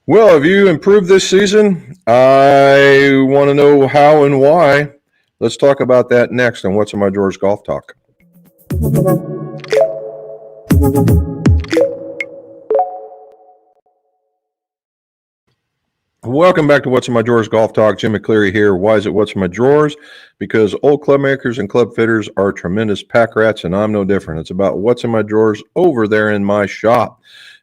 Well, have you improved this season? I want to know how and why. Let's talk about that next on What's in My Drawers Golf Talk. Welcome back to What's in My Drawers Golf Talk. Jim McCleary here. Why is it What's in My Drawers? Because old club makers and club fitters are tremendous pack rats, and I'm no different. It's about what's in my drawers over there in my shop.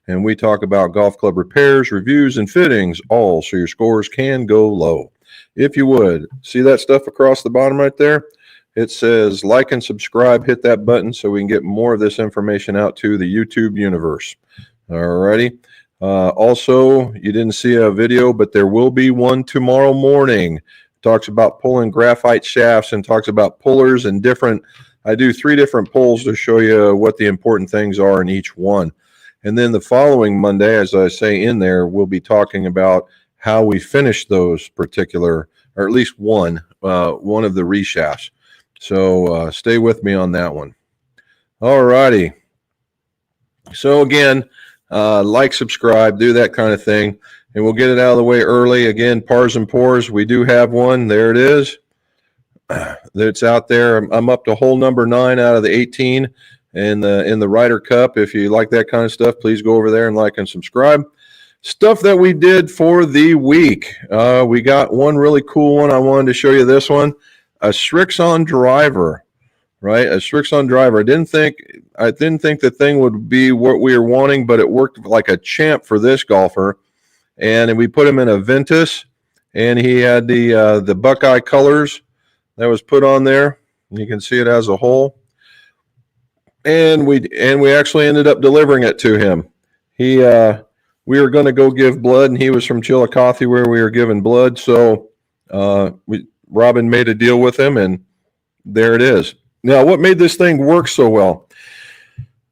And we talk about golf club repairs, reviews, and fittings, all so your scores can go low. If you would, see that stuff across the bottom right there? It says like and subscribe. Hit that button so we can get more of this information out to the YouTube universe. All righty. Also, you didn't see a video, but there will be one tomorrow morning. Talks about pulling graphite shafts and talks about pullers and different. I do 3 different pulls to show you what the important things are in each one. And then the following Monday, as I say in there, we'll be talking about how we finish those particular, or at least one of the reshafts. So stay with me on that one. All righty. So again, like, subscribe, do that kind of thing, and we'll get it out of the way early. Again, pars and pours, we do have one. There it is. It's out there. I'm up to hole number 9 out of the 18 in the Ryder Cup. If you like that kind of stuff, please go over there and like and subscribe. Stuff that we did for the week. We got one really cool one. I wanted to show you this one. A Srixon driver. Right, a Srixon driver. I didn't think the thing would be what we were wanting, but it worked like a champ for this golfer. And we put him in a Ventus, and he had the Buckeye colors that was put on there. You can see it as a hole. And we actually ended up delivering it to him. We were going to go give blood, and he was from Chillicothe where we were giving blood. So Robin made a deal with him, and there it is. Now, what made this thing work so well?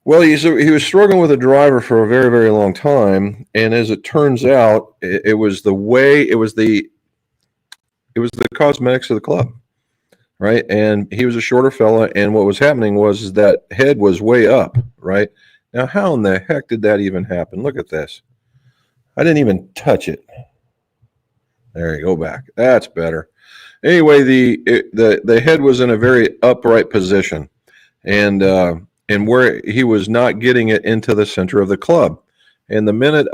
Well, he was struggling with a driver for a very, very long time, and as it turns out, it was the cosmetics of the club, right? And he was a shorter fella, and what was happening was that head was way up, right? Now, how in the heck did that even happen? Look at this. I didn't even touch it. There you go, back. That's better. Anyway, the head was in a very upright position, and where he was not getting it into the center of the club. And the minute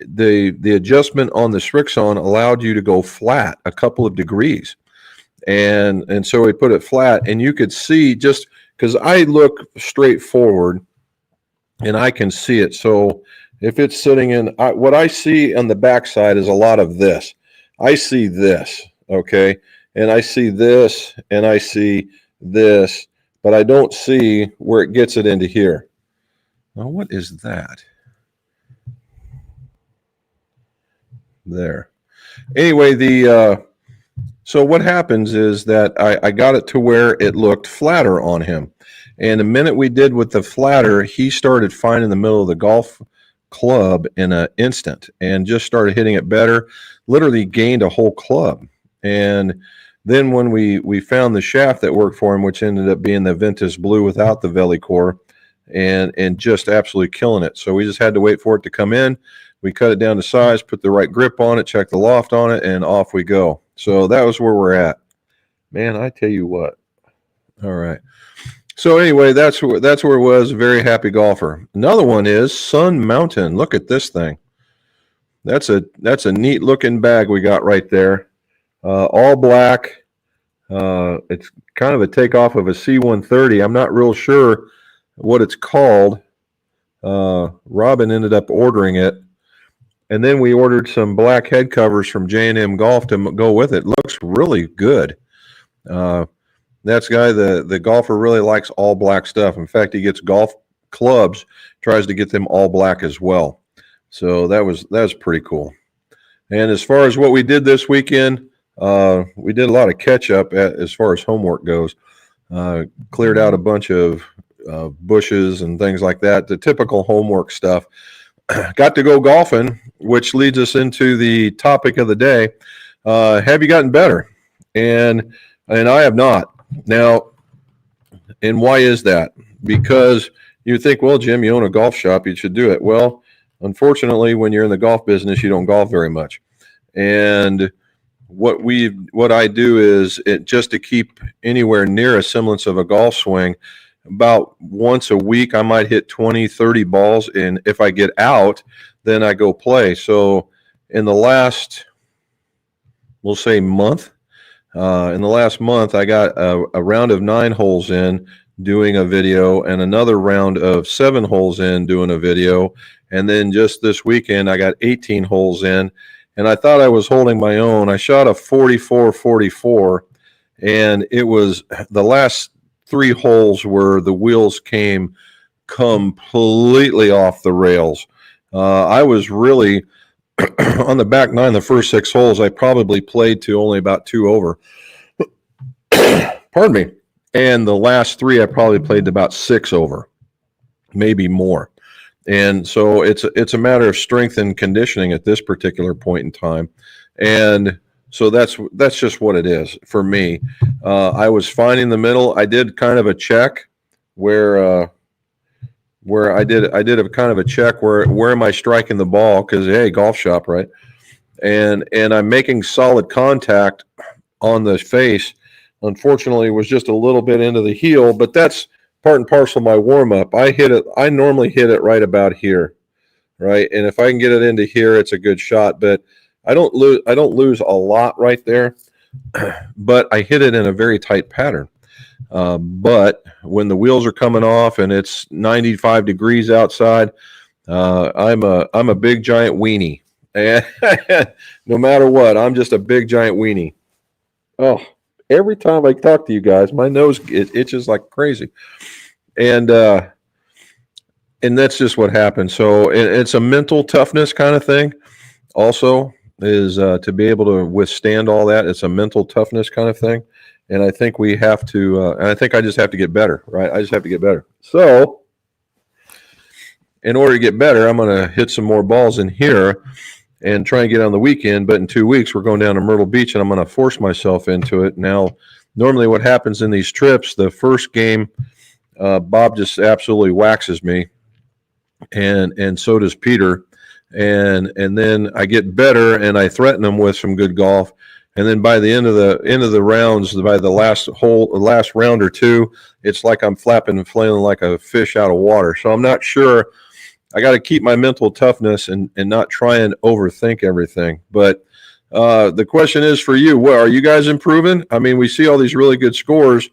the adjustment on the Srixon allowed you to go flat a couple of degrees, and so we put it flat, and you could see, just because I look straight forward, and I can see it. So if it's sitting in, what I see on the backside is a lot of this. I see this, okay, and I see this, and I see this, but I don't see where it gets it into here. Now, what is that? There. Anyway, so what happens is that I got it to where it looked flatter on him, and the minute we did with the flatter, he started finding the middle of the golf club in an instant and just started hitting it better. Literally gained a whole club. And then when we found the shaft that worked for him, which ended up being the Ventus Blue without the Veli core, and just absolutely killing it. So we just had to wait for it to come in. We cut it down to size, put the right grip on it, check the loft on it, and off we go. So that was where we're at. Man, I tell you what. All right. So anyway, that's where it was. A very happy golfer. Another one is Sun Mountain. Look at this thing. That's a neat looking bag we got right there. All black. It's kind of a takeoff of a C-130. I'm not real sure what it's called. Robin ended up ordering it. And then we ordered some black head covers from J&M Golf to go with it. Looks really good. That's guy, the golfer really likes all black stuff. In fact, he gets golf clubs, tries to get them all black as well. So that was pretty cool. And as far as what we did this weekend, we did a lot of catch up as far as homework goes. Cleared out a bunch of bushes and things like that, the typical homework stuff. Got to go golfing, which leads us into the topic of the day. Have you gotten better? And I have not. Now, and why is that? Because you think, well, Jim, you own a golf shop, you should do it. Well, Unfortunately, when you're in the golf business, you don't golf very much. And what I do is it just to keep anywhere near a semblance of a golf swing, about once a week I might hit 20, 30 balls, and if I get out, then I go play. So in the last, we'll say month, in the last month I got a round of 9 holes in doing a video, and another round of 7 holes in doing a video, and then just this weekend I got 18 holes in. And I thought I was holding my own. I shot a 44-44, and it was the last 3 holes where the wheels came completely off the rails. I was really on the back 9, the first 6 holes, I probably played to only about 2 over. Pardon me. And the last 3, I probably played to about 6 over, maybe more. And so it's a matter of strength and conditioning at this particular point in time. And so that's just what it is for me. I was finding the middle. I did kind of a check where I did a kind of a check where am I striking the ball? Because hey, golf shop, right? And I'm making solid contact on the face. Unfortunately, it was just a little bit into the heel, but that's part and parcel of my warm up. I normally hit it right about here, right? And if I can get it into here, it's a good shot. But I don't lose a lot right there, but I hit it in a very tight pattern. But when the wheels are coming off and it's 95 degrees outside, I'm a big giant weenie, and no matter what, I'm just a big giant weenie. Oh. Every time I talk to you guys, my nose itches like crazy, and that's just what happens. So it's a mental toughness kind of thing. Also, is to be able to withstand all that. It's a mental toughness kind of thing, and I think we have to. And I think I just have to get better, right? I just have to get better. So, in order to get better, I'm going to hit some more balls in here and try and get on the weekend. But in 2 weeks, we're going down to Myrtle Beach, and I'm going to force myself into it. Now, normally what happens in these trips, the first game, Bob just absolutely waxes me, and so does Peter. And then I get better, and I threaten them with some good golf. And then by the end of the rounds, by the last round or two, it's like I'm flapping and flailing like a fish out of water. So I'm not sure. I got to keep my mental toughness and not try and overthink everything. But the question is for you, are you guys improving? I mean, we see all these really good scores.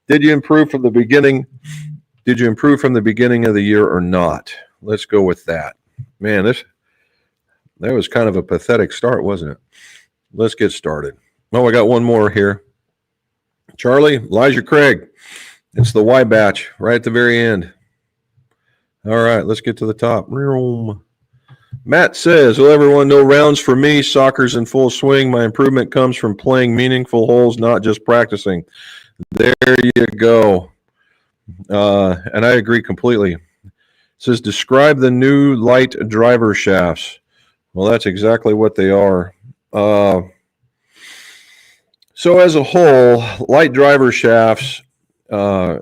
Did you improve from the beginning? Did you improve from the beginning of the year or not? Let's go with that. Man, that was kind of a pathetic start, wasn't it? Let's get started. Oh, I got one more here. Charlie, Elijah Craig. It's the Y batch right at the very end. All right, let's get to the top. Matt says, well, everyone know rounds for me. Soccer's in full swing. My improvement comes from playing meaningful holes, not just practicing. There you go. And I agree completely. It says, describe the new light driver shafts. Well, that's exactly what they are. So as a whole, light driver shafts are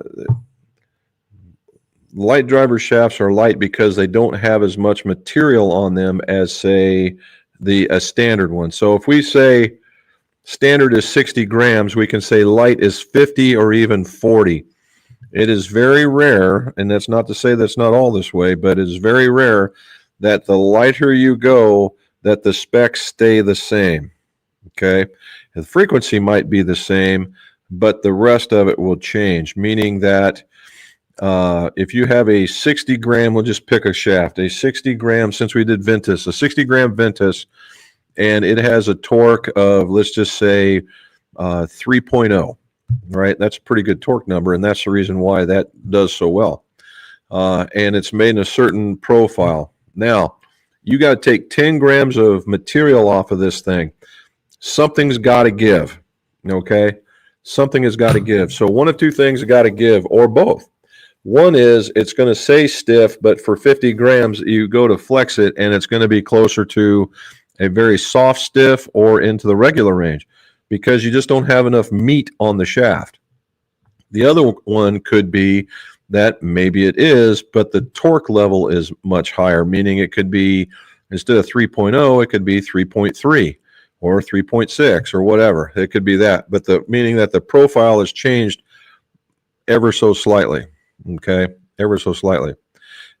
light because they don't have as much material on them as, say, a standard one. So if we say standard is 60 grams, we can say light is 50 or even 40. It is very rare, and that's not to say that's not all this way, but it's very rare that the lighter you go, that the specs stay the same. Okay? The frequency might be the same, but the rest of it will change, meaning that if you have a 60 gram, we'll just pick a shaft, a 60 gram, since we did Ventus, a 60 gram Ventus, and it has a torque of, let's just say, 3.0, right? That's a pretty good torque number, and that's the reason why that does so well. And it's made in a certain profile. Now, you got to take 10 grams of material off of this thing. Something's got to give, okay? Something has got to give. So one of two things got to give, or both. One is it's going to say stiff, but for 50 grams, you go to flex it, and it's going to be closer to a very soft stiff or into the regular range because you just don't have enough meat on the shaft. The other one could be that maybe it is, but the torque level is much higher, meaning it could be, instead of 3.0, it could be 3.3 or 3.6 or whatever. It could be that, but the meaning that the profile has changed ever so slightly. Okay, ever so slightly.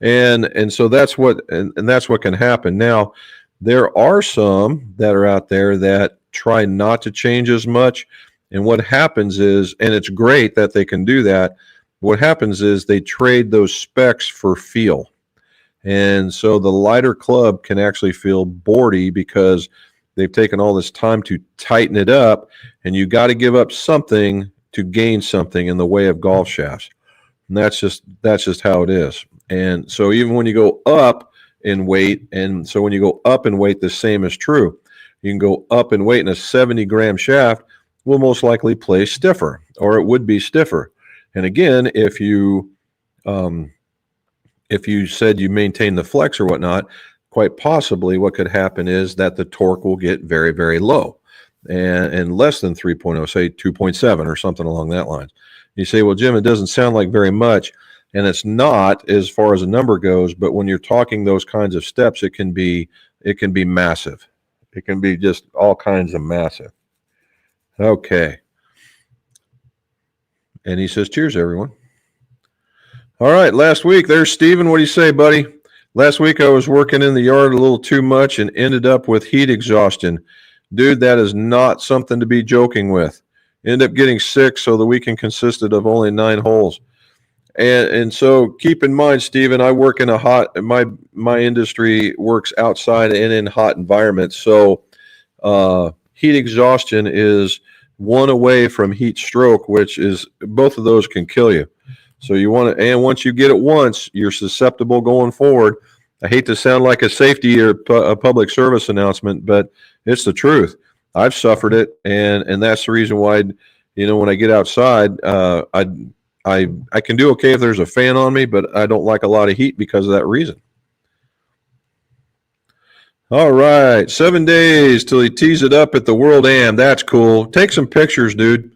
And so that's what that's what can happen. Now, there are some that are out there that try not to change as much. And what happens is, and it's great that they can do that, what happens is they trade those specs for feel. And so the lighter club can actually feel boardy because they've taken all this time to tighten it up, and you got to give up something to gain something in the way of golf shafts. And that's just how it is. And so even when you go up in weight, and so when you go up in weight, the same is true. You can go up in weight, and a 70-gram shaft will most likely play stiffer, or it would be stiffer. And again, if you said you maintain the flex or whatnot, quite possibly what could happen is that the torque will get very, very low and less than 3.0, say 2.7 or something along that line. You say, well, Jim, it doesn't sound like very much. And it's not as far as a number goes, but when you're talking those kinds of steps, it can be massive. It can be just all kinds of massive. Okay. And he says, cheers, everyone. All right, last week, there's Steven. What do you say, buddy? Last week I was working in the yard a little too much and ended up with heat exhaustion. Dude, that is not something to be joking with. Ended up getting sick, so the weekend consisted of only 9 holes. And so keep in mind, Steven, I work in a hot, my industry works outside and in hot environments. So heat exhaustion is one away from heat stroke, which is, both of those can kill you. So you want to, and once you get it once, you're susceptible going forward. I hate to sound like a safety or a public service announcement, but it's the truth. I've suffered it, and that's the reason why, when I get outside, I can do okay if there's a fan on me, but I don't like a lot of heat because of that reason. All right, 7 days till he tees it up at the World Am. That's cool. Take some pictures, dude.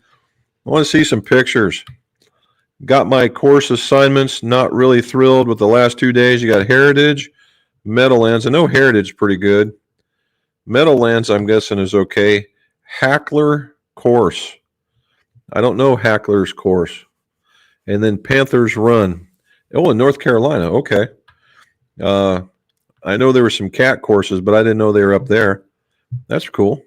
I want to see some pictures. Got my course assignments. Not really thrilled with the last 2 days. You got Heritage, Meadowlands. I know Heritage is pretty good. Meadowlands, I'm guessing, is okay. Hackler course. I don't know Hackler's course. And then Panthers Run. Oh, in North Carolina. Okay. I know there were some cat courses, but I didn't know they were up there. That's cool.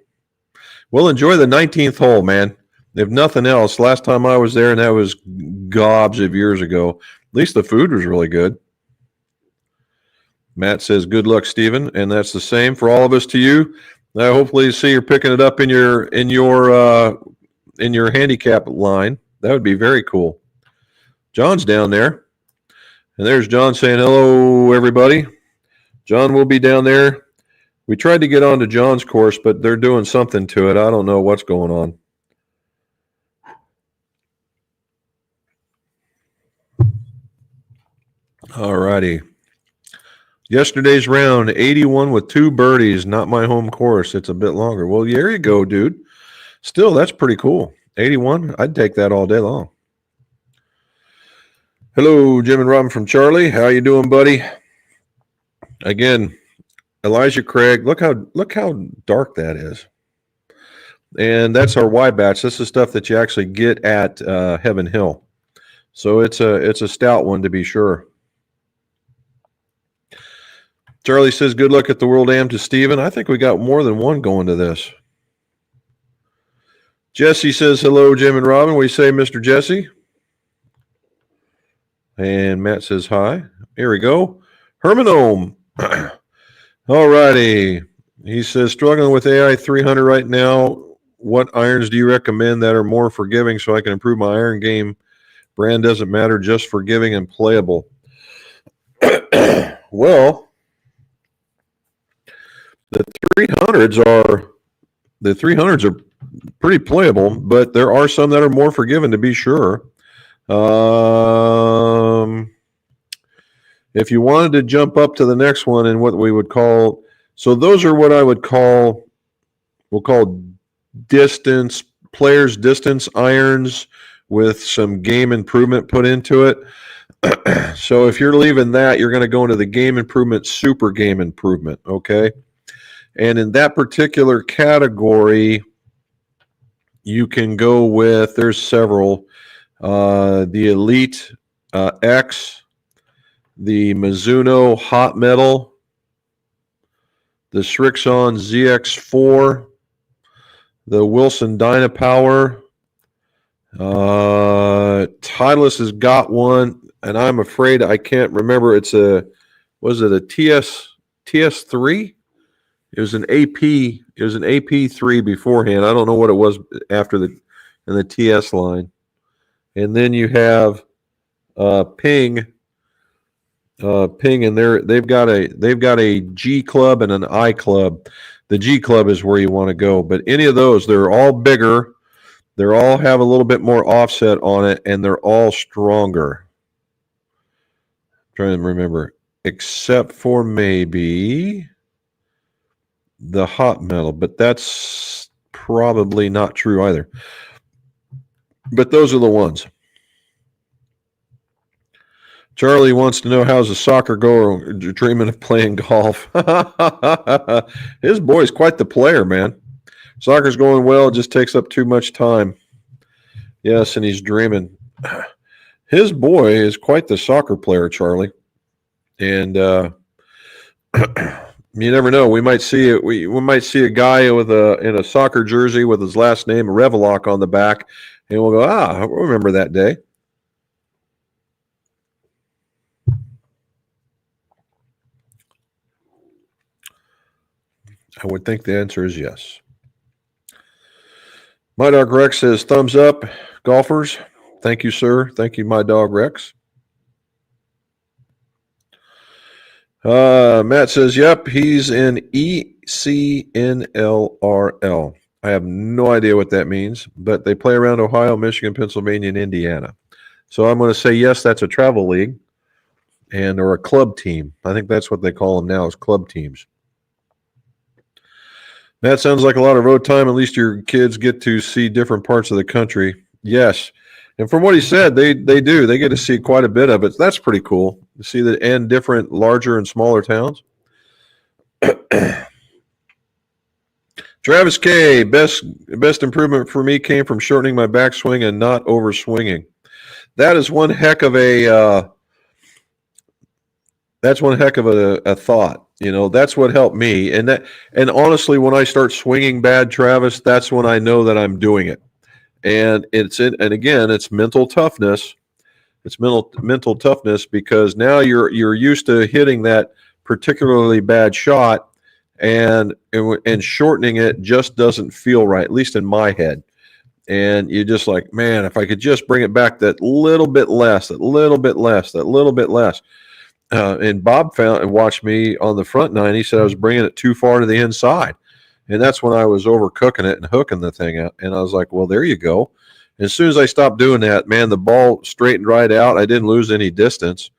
Well, enjoy the 19th hole, man. If nothing else, last time I was there, and that was gobs of years ago, at least the food was really good. Matt says, good luck, Steven. And that's the same for all of us to you. I hopefully see you're picking it up in your handicap line. That would be very cool. John's down there. And there's John saying, hello, everybody. John will be down there. We tried to get onto John's course, but they're doing something to it. I don't know what's going on. All righty. Yesterday's round, 81 with 2 birdies. Not my home course. It's a bit longer. Well, there you go, dude. Still, that's pretty cool. 81, I'd take that all day long. Hello, Jim and Robin from Charlie. How you doing, buddy? Again, Elijah Craig. Look how dark that is. And that's our Y batch. This is stuff that you actually get at Heaven Hill. So it's a stout one to be sure. Charlie says, good luck at the World Am to Steven. I think we got more than one going to this. Jesse says, hello, Jim and Robin. What do you say, Mr. Jesse? And Matt says, hi. Here we go. Hermanome. All righty. He says, struggling with AI 300 right now. What irons do you recommend that are more forgiving so I can improve my iron game? Brand doesn't matter, just forgiving and playable. Well, the 300s are pretty playable, but there are some that are more forgiving to be sure. If you wanted to jump up to the next one and what we would call, so those are what I would call, we'll call players distance irons with some game improvement put into it. So if you're leaving that, you're going to go into the game improvement, super game improvement, okay? And in that particular category, you can go with, there's several, the Elite X, the Mizuno Hot Metal, the Srixon ZX4, the Wilson Dynapower. Titleist has got one, and I'm afraid I can't remember. Was it a TS3? It was an AP. It was an AP3 beforehand. I don't know what it was after in the TS line. And then you have Ping. Ping, and they've got a G Club and an I Club. The G Club is where you want to go. But any of those, they're all bigger. They all have a little bit more offset on it, and they're all stronger. I'm trying to remember, except for maybe the Hot Metal, but that's probably not true either. But those are the ones. Charlie wants to know, how's the soccer goer dreaming of playing golf? His boy's quite the player, man. Soccer's going well, it just takes up too much time. Yes, and he's dreaming. His boy is quite the soccer player, Charlie. And you never know. We might see it. We might see a guy in a soccer jersey with his last name Revelock on the back, and we'll go, I remember that day. I would think the answer is yes. My Dog Rex says, thumbs up, golfers. Thank you, sir. Thank you, My Dog Rex. Matt says, yep, he's in ECNLRL. I have no idea what that means, but they play around Ohio, Michigan, Pennsylvania, and Indiana. So I'm going to say, yes, that's a travel league or a club team. I think that's what they call them now, is club teams. That sounds like a lot of road time. At least your kids get to see different parts of the country. Yes. And from what he said, they do. They get to see quite a bit of it. That's pretty cool to see that, and different larger and smaller towns. Travis K, best improvement for me came from shortening my backswing and not over swinging. That is one heck of a thought. You know, that's what helped me. And honestly, when I start swinging bad, Travis, that's when I know that I'm doing it. And again, it's mental toughness. It's mental toughness, because now you're used to hitting that particularly bad shot, and shortening it just doesn't feel right, at least in my head. And you're just like, man, if I could just bring it back that little bit less. And Bob found and watched me on the front nine. He said I was bringing it too far to the inside. And that's when I was overcooking it and hooking the thing out. And I was like, well, there you go. And as soon as I stopped doing that, man, the ball straightened right out. I didn't lose any distance.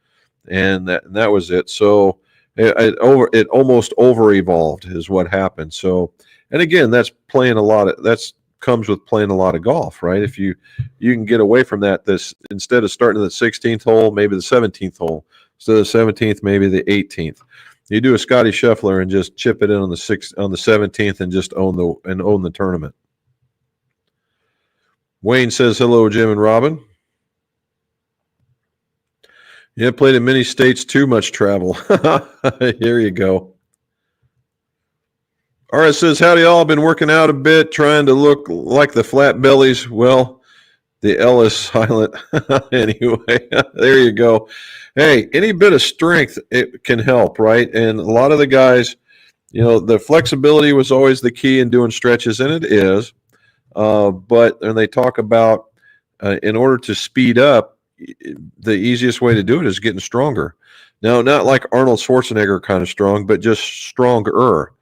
And that was it. So it almost over-evolved is what happened. So, and again, that's comes with playing a lot of golf, right? If you can get away from that, instead of starting at the 16th hole, maybe the 17th hole. Instead of the 17th, maybe the 18th. You do a Scotty Scheffler and just chip it in on the 17th and just own the tournament. Wayne says, hello, Jim and Robin. Yeah, played in many states, too much travel. Here you go. All right, says, howdy all. Been working out a bit, trying to look like the flat bellies. Well, the L is silent. Anyway, there you go. Hey, any bit of strength, it can help, right? And a lot of the guys, the flexibility was always the key in doing stretches, and it is. But when they talk about in order to speed up, the easiest way to do it is getting stronger. Now, not like Arnold Schwarzenegger kind of strong, but just stronger,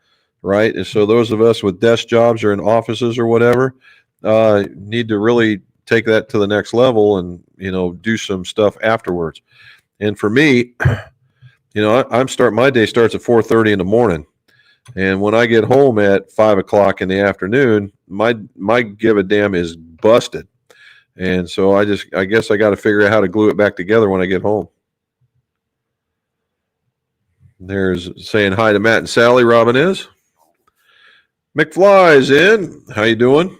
right? And so those of us with desk jobs or in offices or whatever need to really take that to the next level and, do some stuff afterwards. And for me, my day starts at 4:30 in the morning. And when I get home at 5 o'clock in the afternoon, my give a damn is busted. And so I guess I got to figure out how to glue it back together when I get home. There's saying hi to Matt and Sally. Robin is. McFly's in. How you doing?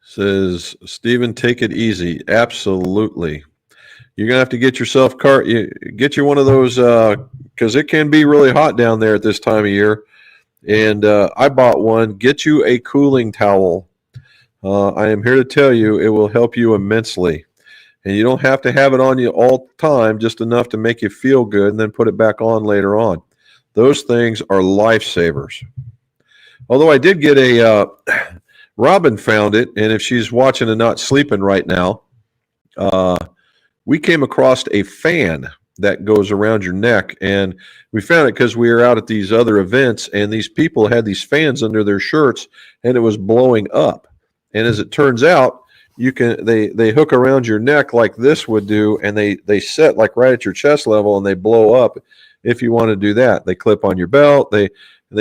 Says Stephen, take it easy. Absolutely. You're gonna have to get yourself get you one of those because it can be really hot down there at this time of year. And I bought one. Get you a cooling towel. I am here to tell you it will help you immensely. And you don't have to have it on you all the time, just enough to make you feel good and then put it back on later on. Those things are lifesavers. Although I did get a Robin found it, and if she's watching and not sleeping right now, we came across a fan that goes around your neck, and we found it because we were out at these other events, and these people had these fans under their shirts, and it was blowing up. And as it turns out, they hook around your neck like this would do, and they set like right at your chest level, and they blow up. If you want to do that, they clip on your belt. They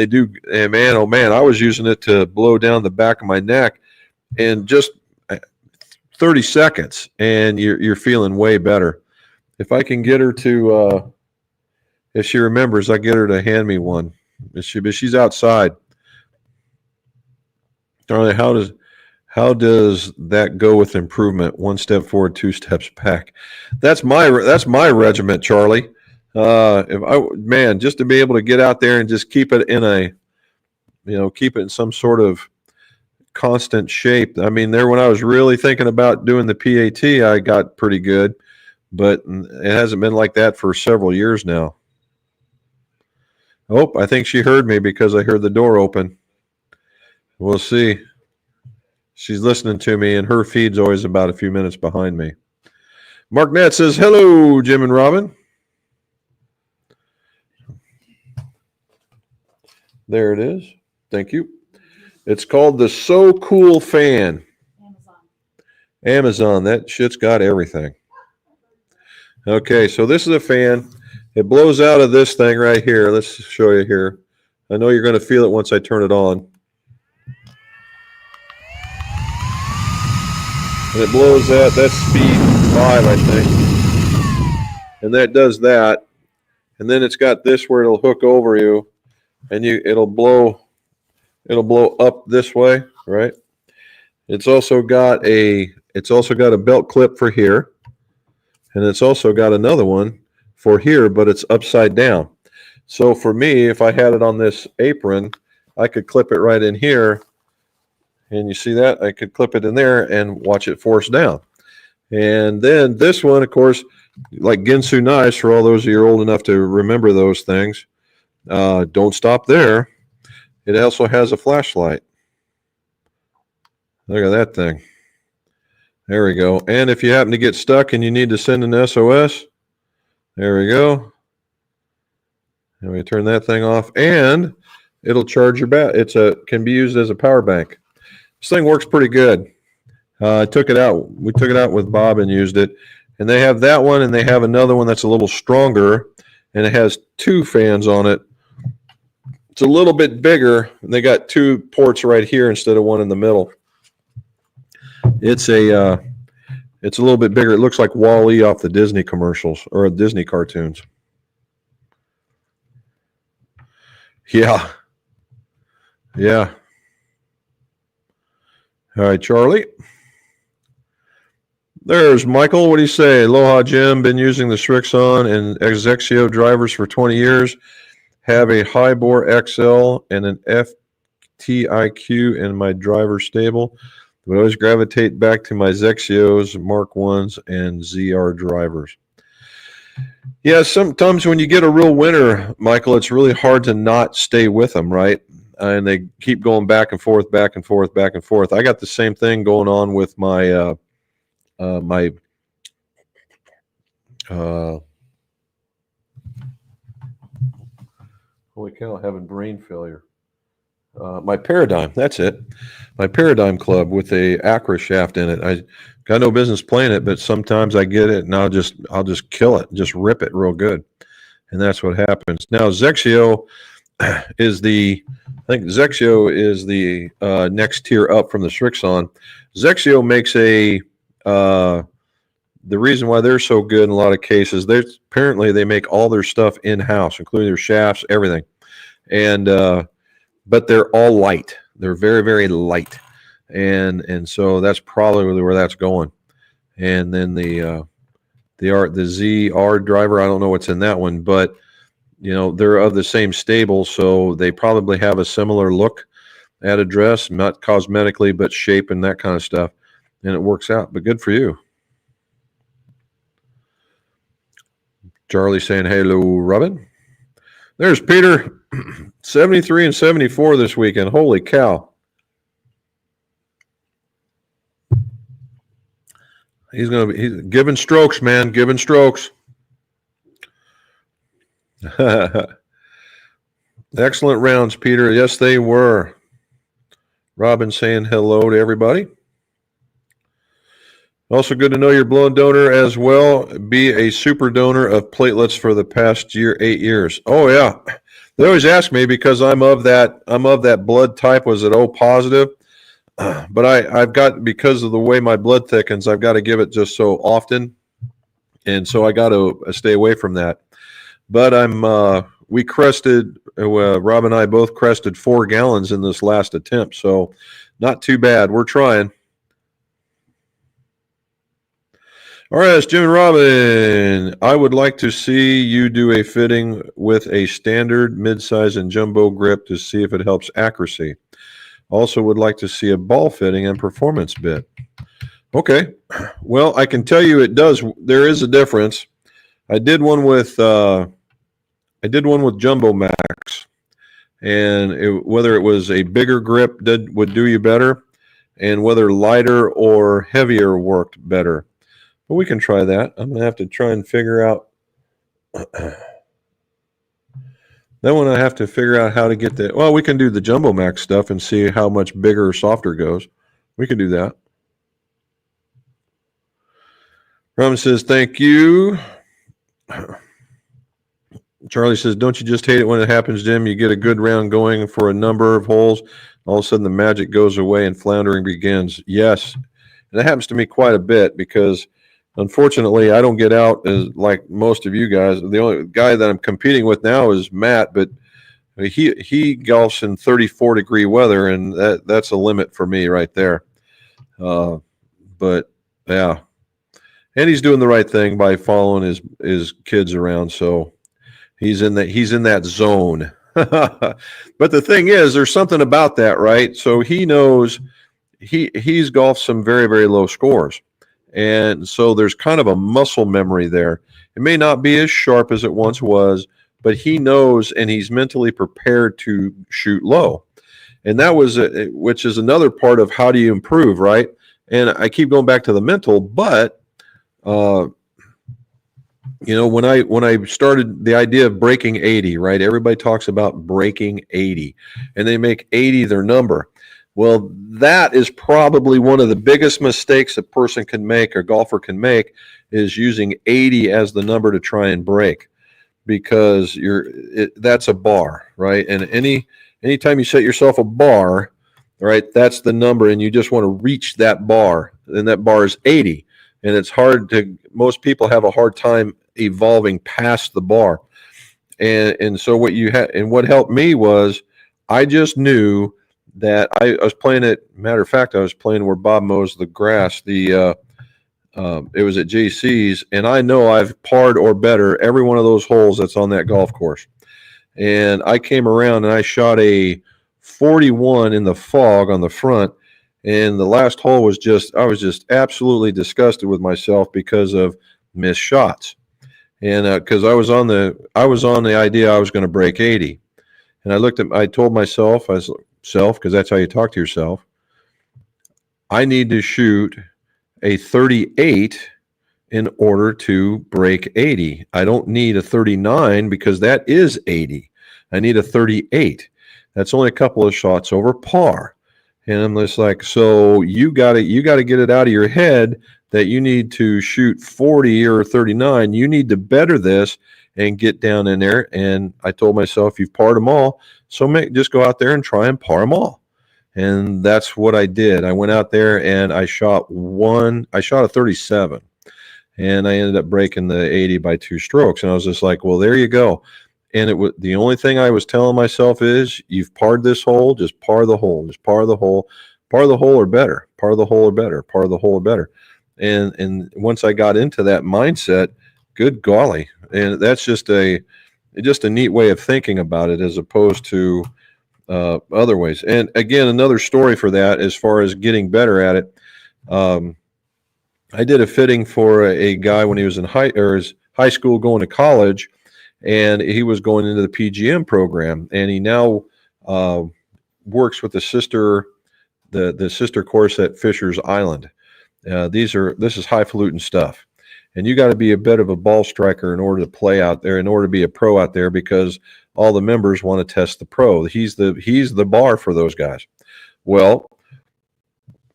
do, and man, oh man, I was using it to blow down the back of my neck, and just 30 seconds, and you're feeling way better. If I can get her to, if she remembers, I get her to hand me one. She's outside. Darling, how does that go with improvement? 1 step forward, 2 steps back. That's my regiment, Charlie. Just to be able to get out there and just keep it in some sort of constant shape. I mean, when I was really thinking about doing the PAT, I got pretty good, but it hasn't been like that for several years now. Oh, I think she heard me because I heard the door open. We'll see. She's listening to me, and her feed's always about a few minutes behind me. Mark Nett says, hello, Jim and Robin. There it is. Thank you. It's called the So Cool Fan. Amazon. That shit's got everything. Okay, so this is a fan. It blows out of this thing right here. Let's show you here. I know you're going to feel it once I turn it on. And it blows that's speed 5, I think. And that does that. And then it's got this where it'll hook over you, and it'll blow up this way, right? It's also got a belt clip for here, and it's also got another one for here, but it's upside down. So for me, if I had it on this apron, I could clip it right in here. And you see that? I could clip it in there and watch it force down. And then this one, of course, like Ginsu knives, for all those of you who are old enough to remember those things, don't stop there. It also has a flashlight. Look at that thing. There we go. And if you happen to get stuck and you need to send an SOS, there we go. And we turn that thing off, and it'll charge your battery. Can be used as a power bank. This thing works pretty good. I took it out. We took it out with Bob and used it. And they have that one, and they have another one that's a little stronger, and it has 2 fans on it. It's a little bit bigger, and they got 2 ports right here instead of one in the middle. It's a little bit bigger. It looks like Wall-E off the Disney commercials or Disney cartoons. Yeah. Yeah. All right, Charlie. There's Michael. What do you say? Aloha, Jim. Been using the Srixon and Xexio drivers for 20 years. Have a Hybor XL and an FTIQ in my driver stable. But always gravitate back to my Zexios, Mark 1s, and ZR drivers. Yeah, sometimes when you get a real winner, Michael, it's really hard to not stay with them, right? And they keep going back and forth, back and forth, back and forth. I got the same thing going on with my holy cow, having brain failure. My Paradigm, that's it. My Paradigm Club with a Acra shaft in it. I got no business playing it, but sometimes I get it and I'll just kill it, just rip it real good. And that's what happens. Now Zexio is the next tier up from the Srixon. Zexio makes the reason why they're so good in a lot of cases, they make all their stuff in house, including their shafts, everything, and but they're all light. They're very, very light, and so that's probably where that's going. And then the ZR driver, I don't know what's in that one, but they're of the same stable, so they probably have a similar look at a dress, not cosmetically, but shape and that kind of stuff, and it works out. But good for you. Charlie saying hello, Robin. There's Peter, 73 and 74 this weekend. Holy cow. He's giving strokes, man, giving strokes. Excellent rounds, Peter. Yes, they were. Robin saying hello to everybody. Also good to know your blood donor as well. Be a super donor of platelets for the past 8 years. Oh yeah. They always ask me because I'm of that blood type. Was it O positive? But I've got, because of the way my blood thickens, I've got to give it just so often. And so I got to stay away from that. But we crested, Rob and I both crested 4 gallons in this last attempt. So not too bad. We're trying. All right, it's Jim and Robin. I would like to see you do a fitting with a standard, mid-size, and jumbo grip to see if it helps accuracy. Also would like to see a ball fitting and performance bit. Okay. Well, I can tell you it does. There is a difference. I did one with Jumbo Max, and whether it was a bigger grip would do you better, and whether lighter or heavier worked better. But we can try that. I'm going to have to try and figure out. Then when I have to figure out how to get that, well, we can do the Jumbo Max stuff and see how much bigger or softer goes. We can do that. Robin says, thank you. Charlie says, don't you just hate it when it happens, Jim? You get a good round going for a number of holes. All of a sudden the magic goes away and floundering begins. Yes. And that happens to me quite a bit because unfortunately, I don't get out as like most of you guys. The only guy that I'm competing with now is Matt, but he golfs in 34-degree weather, and that's a limit for me right there. But yeah, and he's doing the right thing by following his kids around, so he's in that zone. But the thing is, there's something about that, right? So he knows he's golfed some very, very low scores. And so there's kind of a muscle memory there. It may not be as sharp as it once was, but he knows and he's mentally prepared to shoot low. And that was, which is another part of how do you improve, right? And I keep going back to the mental, but, when I started the idea of breaking 80, right? Everybody talks about breaking 80 and they make 80 their number. Well, that is probably one of the biggest mistakes a person can make, a golfer can make, is using 80 as the number to try and break, because that's a bar, right? And anytime you set yourself a bar, right, that's the number, and you just want to reach that bar, and that bar is 80, and most people have a hard time evolving past the bar, and so what helped me was I just knew that I was playing it. Matter of fact, I was playing where Bob mows the grass. It was at JC's, and I know I've parred or better every one of those holes that's on that golf course. And I came around and I shot a 41 in the fog on the front, and the last hole I was just absolutely disgusted with myself because of missed shots, and because I was on the idea I was going to break 80, and I told myself, because that's how you talk to yourself, I need to shoot a 38 in order to break 80. I don't need a 39 because that is 80. I need a 38. That's only a couple of shots over par. And I'm just like, so you got to get it out of your head that you need to shoot 40 or 39. You need to better this and get down in there. And I told myself, you've parred them all, so just go out there and try and par them all. And that's what I did. I went out there and I shot a 37. and I ended up breaking the 80 by 2 strokes. And I was just like, well, there you go. And it was the only thing I was telling myself is, you've parred this hole, just par the hole, just par the hole, par the hole or better, par the hole or better, par the hole or better. And once I got into that mindset, good golly, and that's just a neat way of thinking about it, as opposed to other ways. And again, another story for that, as far as getting better at it. I did a fitting for a guy when he was in high school going to college, and he was going into the PGM program, and he now works with the sister course at Fisher's Island. This is highfalutin stuff, and you got to be a bit of a ball striker in order to play out there, in order to be a pro out there, because all the members want to test the pro. He's the bar for those guys. Well,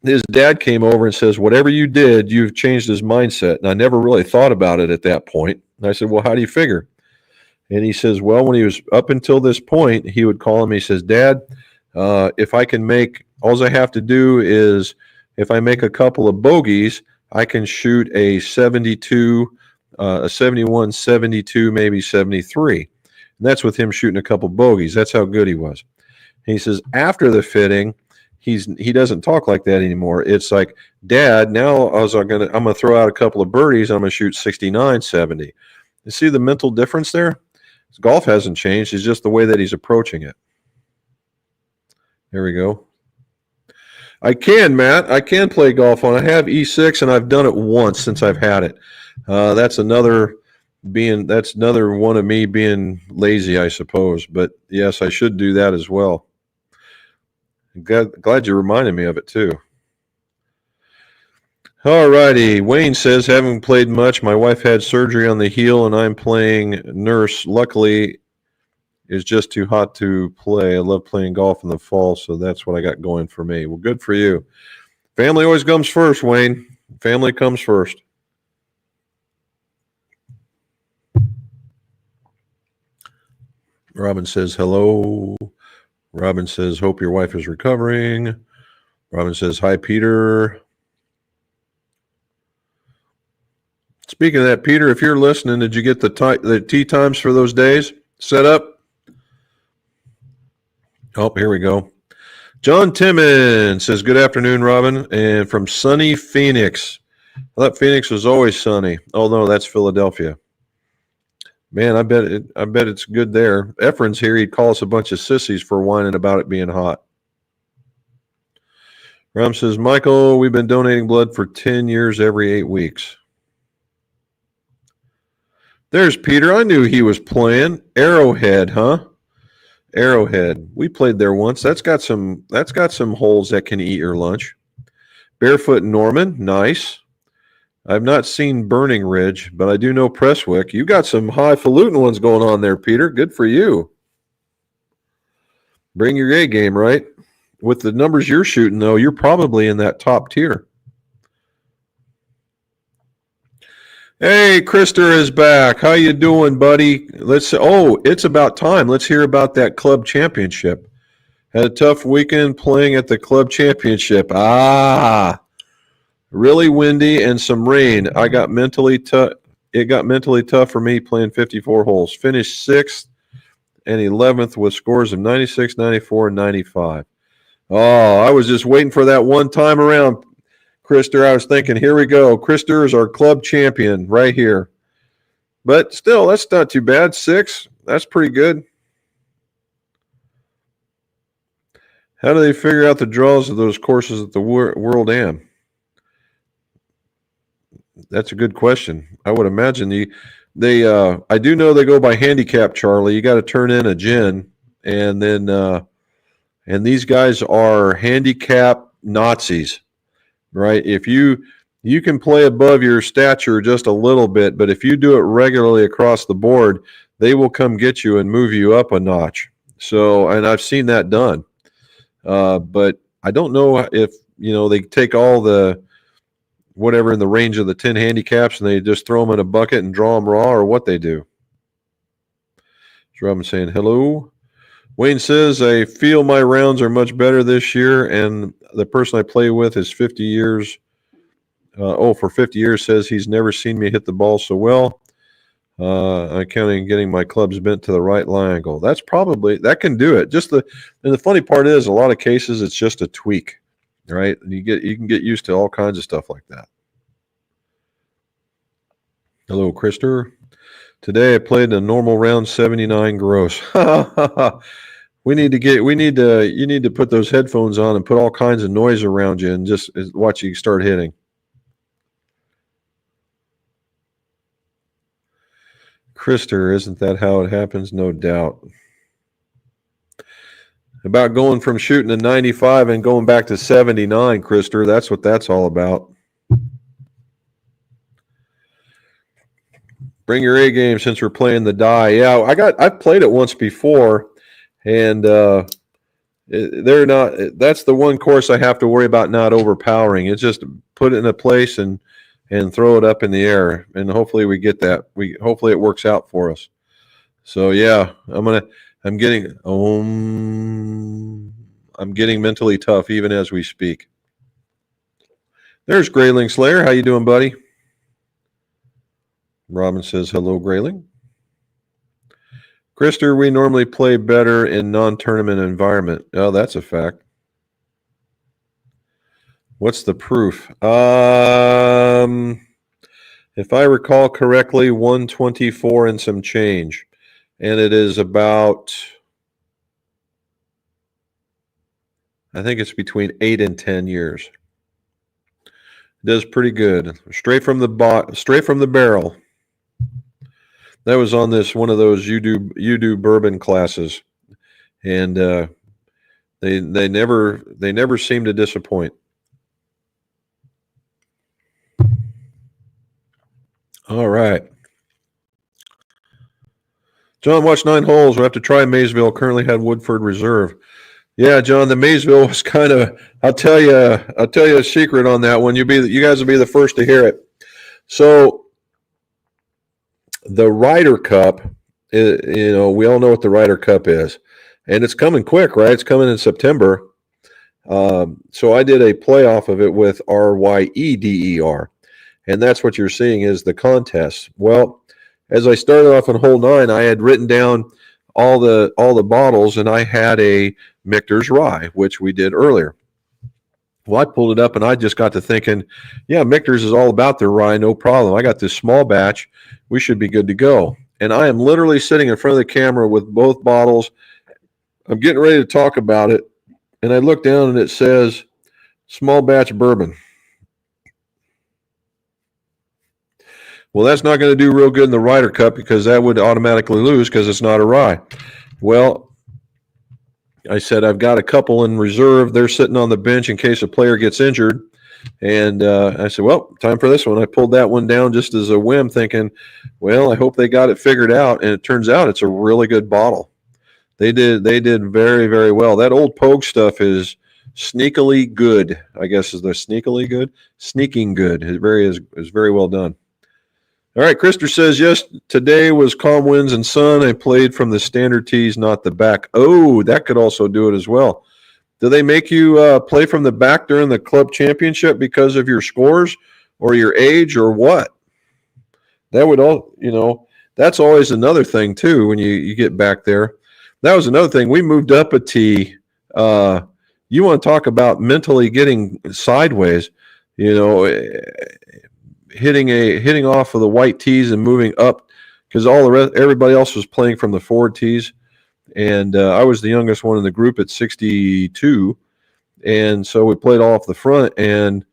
his dad came over and says, whatever you did, you've changed his mindset. And I never really thought about it at that point. And I said, well, how do you figure? And he says, well, when he was up until this point, he would call him. He says, Dad, if I can make, all I have to do is, if I make a couple of bogeys, I can shoot a 72, a 71, 72, maybe 73. And that's with him shooting a couple bogeys. That's how good he was. And he says, after the fitting, he doesn't talk like that anymore. It's like, Dad, now I'm gonna throw out a couple of birdies. I'm gonna shoot 69, 70. You see the mental difference there? Golf hasn't changed. It's just the way that he's approaching it. There we go. Matt. I can play golf on. I have E6, and I've done it once since I've had it. That's another one of me being lazy, I suppose. But yes, I should do that as well. Glad you reminded me of it too. All righty. Wayne says, haven't played much. My wife had surgery on the heel, and I'm playing nurse. Luckily, it's just too hot to play. I love playing golf in the fall, so that's what I got going for me. Well, good for you. Family always comes first, Wayne. Family comes first. Robin says, hello. Robin says, hope your wife is recovering. Robin says, hi, Peter. Speaking of that, Peter, if you're listening, did you get the tee times for those days set up? Oh, here we go. John Timmons says, good afternoon, Robin, and from sunny Phoenix. I thought Phoenix was always sunny. Oh, no, that's Philadelphia. Man, I bet it's good there. Efren's here. He'd call us a bunch of sissies for whining about it being hot. Ram says, Michael, we've been donating blood for 10 years every 8 weeks. There's Peter. I knew he was playing. Arrowhead, huh? Arrowhead. We played there once. That's got some holes that can eat your lunch. Barefoot Norman, nice. I've not seen Burning Ridge, but I do know Presswick. You got some highfalutin ones going on there, Peter. Good for you. Bring your A game, right? With the numbers you're shooting, though, you're probably in that top tier. Hey, Krister is back. How you doing, buddy? It's about time. Let's hear about that club championship. Had a tough weekend playing at the club championship. Really windy and some rain. It got mentally tough for me playing 54 holes. Finished 6th and 11th with scores of 96, 94, and 95. Oh, I was just waiting for that one time around, Krister. I was thinking, here we go. Krister is our club champion right here. But still, that's not too bad. 6, that's pretty good. How do they figure out the draws of those courses at the World Am? That's a good question. I would imagine I do know they go by handicap, Charlie. You got to turn in a gin, and then and these guys are handicap Nazis, right? If you can play above your stature just a little bit, but if you do it regularly across the board, they will come get you and move you up a notch. So, and I've seen that done. But I don't know if, they take all the whatever in the range of the 10 handicaps and they just throw them in a bucket and draw them raw, or what they do. So Robin saying, hello. Wayne says, I feel my rounds are much better this year, and the person I play with is 50 years For 50 years says he's never seen me hit the ball so well. I count on getting my clubs bent to the right line angle. That can do it. And the funny part is, a lot of cases it's just a tweak, right? You can get used to all kinds of stuff like that. Hello, Krister. Today I played a normal round 79 gross. You need to put those headphones on and put all kinds of noise around you and just watch you start hitting. Krister, isn't that how it happens? No doubt. About going from shooting a 95 and going back to 79, Krister. That's what that's all about. Bring your A game since we're playing the die. Yeah, I've played it once before, and they're not. That's the one course I have to worry about not overpowering. It's just put it in a place and throw it up in the air, and hopefully we get that. Hopefully it works out for us. So yeah, I'm getting mentally tough even as we speak. There's Grayling Slayer. How you doing, buddy? Robin says hello, Grayling. Krister, we normally play better in non-tournament environment. Oh, that's a fact. What's the proof? If I recall correctly, 124 and some change. And it is about, I think it's between 8 and 10 years. It does pretty good. Straight from the barrel. That was on one of those you do bourbon classes. And they never seem to disappoint. All right. John, watch 9 holes. We'll have to try Maysville. Currently had Woodford Reserve. Yeah, John, the Maysville was kind of. I'll tell you a secret on that one. You guys will be the first to hear it. So, the Ryder Cup, we all know what the Ryder Cup is, and it's coming quick, right? It's coming in September. So I did a playoff of it with RYEDER, and that's what you're seeing is the contest. Well, as I started off on hole 9, I had written down all the bottles, and I had a Michter's Rye, which we did earlier. Well, I pulled it up, and I just got to thinking, yeah, Michter's is all about their rye, no problem. I got this small batch. We should be good to go. And I am literally sitting in front of the camera with both bottles. I'm getting ready to talk about it, and I look down, and it says small batch bourbon. Well, that's not going to do real good in the Ryder Cup because that would automatically lose because it's not a rye. Well, I said, I've got a couple in reserve. They're sitting on the bench in case a player gets injured. And I said, well, time for this one. I pulled that one down just as a whim thinking, well, I hope they got it figured out. And it turns out it's a really good bottle. They did very, very well. That Old Pogue stuff is sneakily good, I guess is the sneakily good? Sneaking good. It is very well done. All right, Krister says, yes, today was calm winds and sun. I played from the standard tees, not the back. Oh, that could also do it as well. Do they make you play from the back during the club championship because of your scores or your age or what? That would that's always another thing too when you get back there. That was another thing. We moved up a tee. You want to talk about mentally getting sideways, hitting off of the white tees and moving up because everybody else was playing from the forward tees, and I was the youngest one in the group at 62, and so we played off the front, and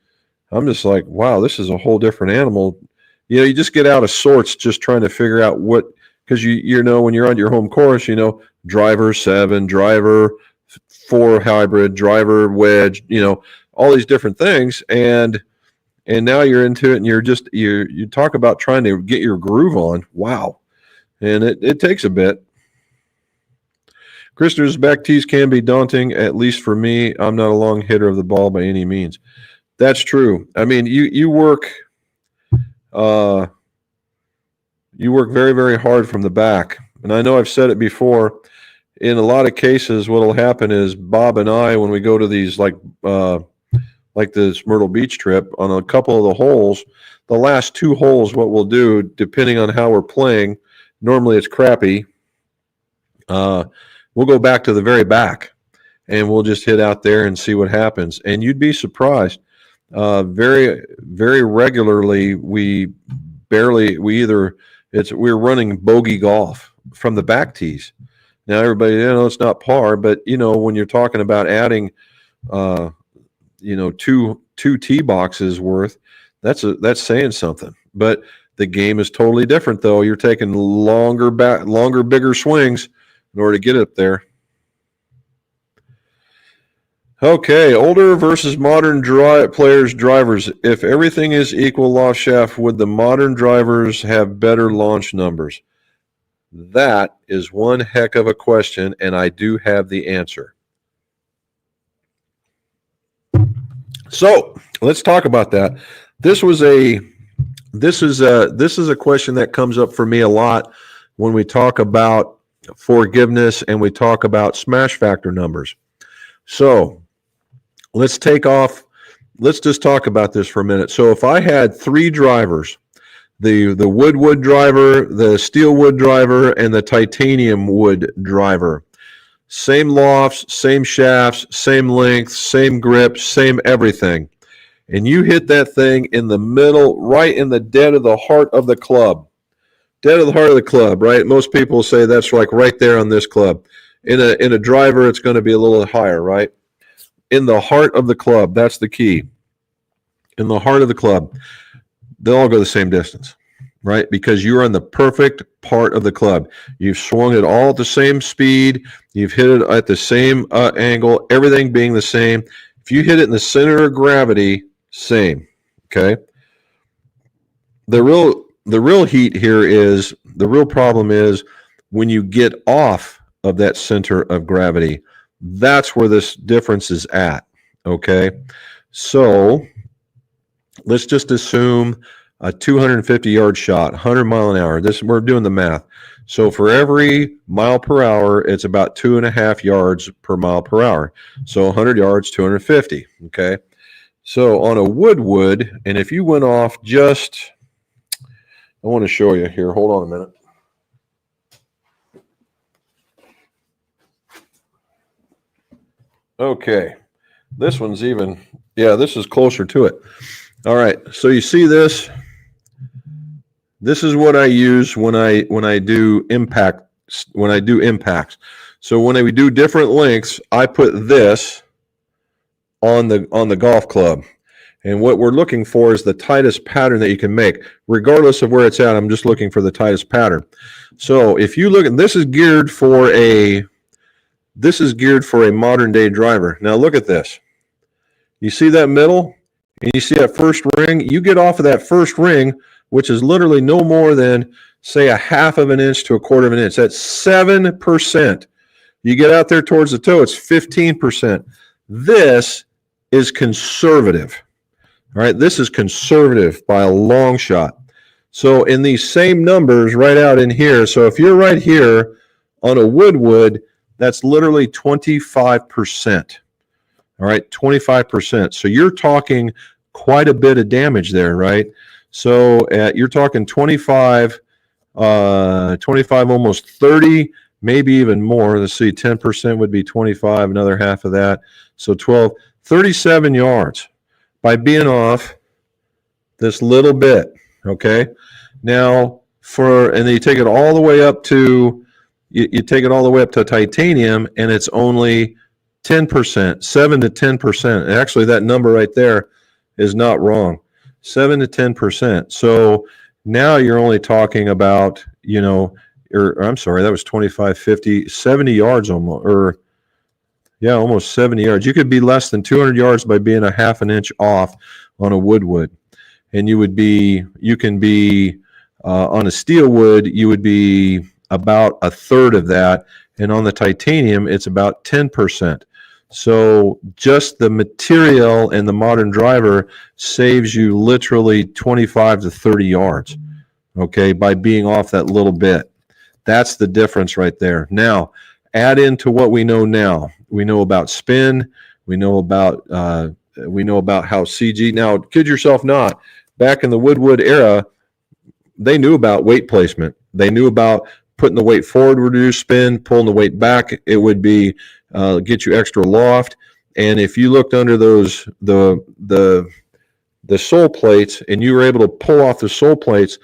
I'm just like, wow, this is a whole different animal. You just get out of sorts just trying to figure out what, because when you're on your home course, driver 7, driver 4 hybrid, driver wedge, all these different things, and now you're into it, and you talk about trying to get your groove on. Wow. And it takes a bit. Krister's back tees can be daunting, at least for me. I'm not a long hitter of the ball by any means. That's true. I mean, you work very, very hard from the back. And I know I've said it before. In a lot of cases, what will happen is Bob and I, when we go to these like this Myrtle Beach trip, on a couple of the holes, the last 2 holes, what we'll do, depending on how we're playing, normally it's crappy, we'll go back to the very back, and we'll just hit out there and see what happens. And you'd be surprised. Very, very regularly, we're running bogey golf from the back tees. Now, everybody, it's not par, but when you're talking about adding, two tee boxes worth, that's saying something. But the game is totally different, though. You're taking longer, bigger swings in order to get up there. Okay, older versus modern drivers. If everything is equal loft shaft, would the modern drivers have better launch numbers? That is one heck of a question, and I do have the answer. So let's talk about that. This is a question that comes up for me a lot when we talk about forgiveness and we talk about smash factor numbers. So let's just talk about this for a minute. So if I had 3 drivers, the wood driver, the steel wood driver, and the titanium wood driver, same lofts, same shafts, same length, same grip, same everything, and you hit that thing in the middle, right in the dead of the heart of the club. Dead of the heart of the club, right? Most people say that's like right there on this club. In a driver, it's going to be a little higher, right? In the heart of the club, that's the key. In the heart of the club, they'll all go the same distance, right? Because you're on the perfect part of the club. You've swung it all at the same speed. You've hit it at the same angle, everything being the same. If you hit it in the center of gravity, same, okay? The real heat here is, the real problem is when you get off of that center of gravity. That's where this difference is at, okay? So let's just assume a 250-yard shot, 100 mile an hour. We're doing the math. So for every mile per hour, it's about 2.5 yards per mile per hour. So 100 yards, 250, okay? So on a wood, and if you went off just, I want to show you here. Hold on a minute. Okay. This one's even, this is closer to it. All right. So you see this? This is what I use when I do impacts. So when we do different lengths, I put this on the golf club. And what we're looking for is the tightest pattern that you can make. Regardless of where it's at, I'm just looking for the tightest pattern. So if you look at, this is geared for a modern day driver. Now look at this. You see that middle? And you see that first ring? You get off of that first ring, which is literally no more than, say, 1/2 of an inch to 1/4 of an inch. That's 7%. You get out there towards the toe, it's 15%. This is conservative. All right, this is conservative by a long shot. So in these same numbers right out in here, so if you're right here on a wood, that's literally 25%. All right, 25%. So you're talking quite a bit of damage there, right? So you're talking 25, almost 30, maybe even more. Let's see, 10% would be 25, another half of that. So 12, 37 yards by being off this little bit, okay? Now, and then you take it all the way up to, you take it all the way up to titanium, and it's only 10%, 7 to 10%. Actually, that number right there is not wrong, 7 to 10%. So now you're only talking about, I'm sorry, that was 25, 50, 70 yards almost, almost 70 yards. You could be less than 200 yards by being 1/2 an inch off on a wood. And you can be on a steel wood, you would be about 1/3 of that. And on the titanium, it's about 10%. So just the material and the modern driver saves you literally 25 to 30 yards, okay, by being off that little bit. That's the difference right there. Now, add into what we know now. We know about spin. We know about We know about how CG. Now, kid yourself not. Back in the Woodwood era, they knew about weight placement. They knew about putting the weight forward would reduce spin, pulling the weight back. It would be get you extra loft. And if you looked under those the sole plates and you were able to pull off the sole plates,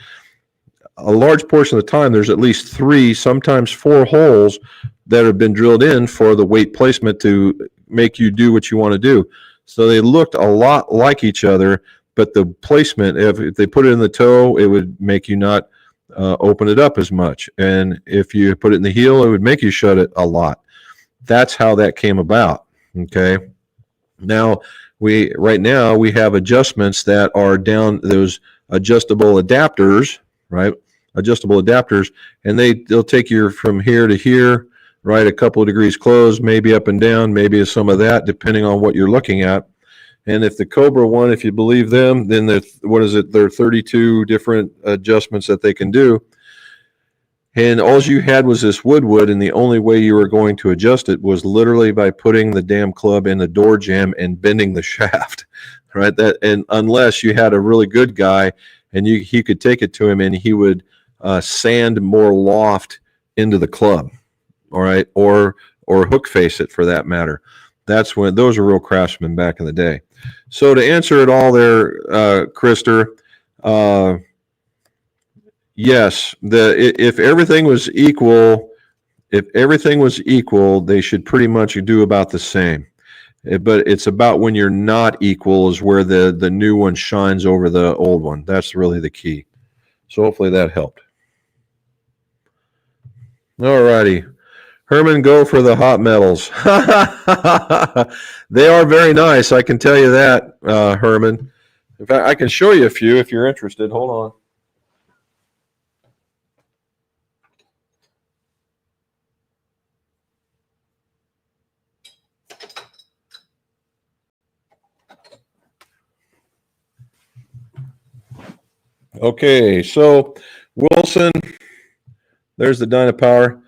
a large portion of the time there's at least 3, sometimes 4 holes that have been drilled in for the weight placement to make you do what you want to do. So they looked a lot like each other, but the placement, if they put it in the toe, it would make you not open it up as much. And if you put it in the heel, it would make you shut it a lot. That's how that came about. Okay. Now right now we have adjustments that are down those adjustable adapters, right? Adjustable adapters, and they'll take you from here to here, right? A couple of degrees closed, maybe up and down, maybe some of that, depending on what you're looking at. And if the Cobra one, if you believe them, then there are 32 different adjustments that they can do. And all you had was this Woodwood, and the only way you were going to adjust it was literally by putting the damn club in the door jamb and bending the shaft, right? And unless you had a really good guy, and he could take it to him, and he would sand more loft into the club, all right, or hook face it for that matter. That's when those were real craftsmen back in the day. So to answer it all there, Krister, yes, if everything was equal, they should pretty much do about the same. But it's about when you're not equal is where the new one shines over the old one. That's really the key. So hopefully that helped. All righty. Herman, go for the hot metals. They are very nice. I can tell you that, Herman. In fact, I can show you a few if you're interested. Hold on. Okay, so Wilson, there's the Dynapower.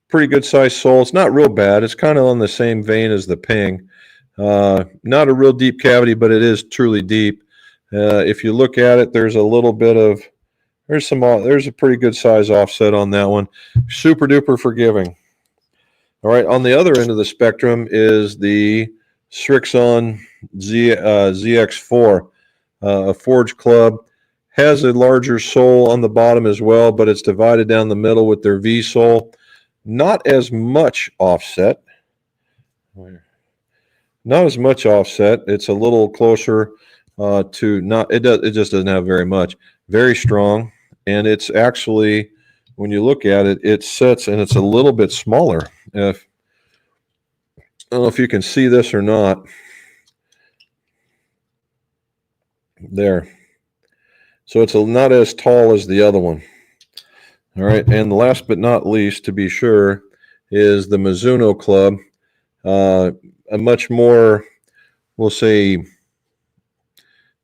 Pretty good size sole. It's not real bad. It's kind of on the same vein as the Ping. Not a real deep cavity, but it is truly deep. If you look at it, there's a little bit of there's a pretty good size offset on that one. Super duper forgiving. All right, on the other end of the spectrum is the Srixon ZX4, a forged club. Has a larger sole on the bottom as well, but it's divided down the middle with their V sole. Not as much offset. Not as much offset. It's a little closer to not. It just doesn't have very much. Very strong, and it's actually, when you look at it, it sits and it's a little bit smaller. I don't know if you can see this or not. There. So it's not as tall as the other one. All right, and last but not least, to be sure, is the Mizuno Club. A much more, we'll say,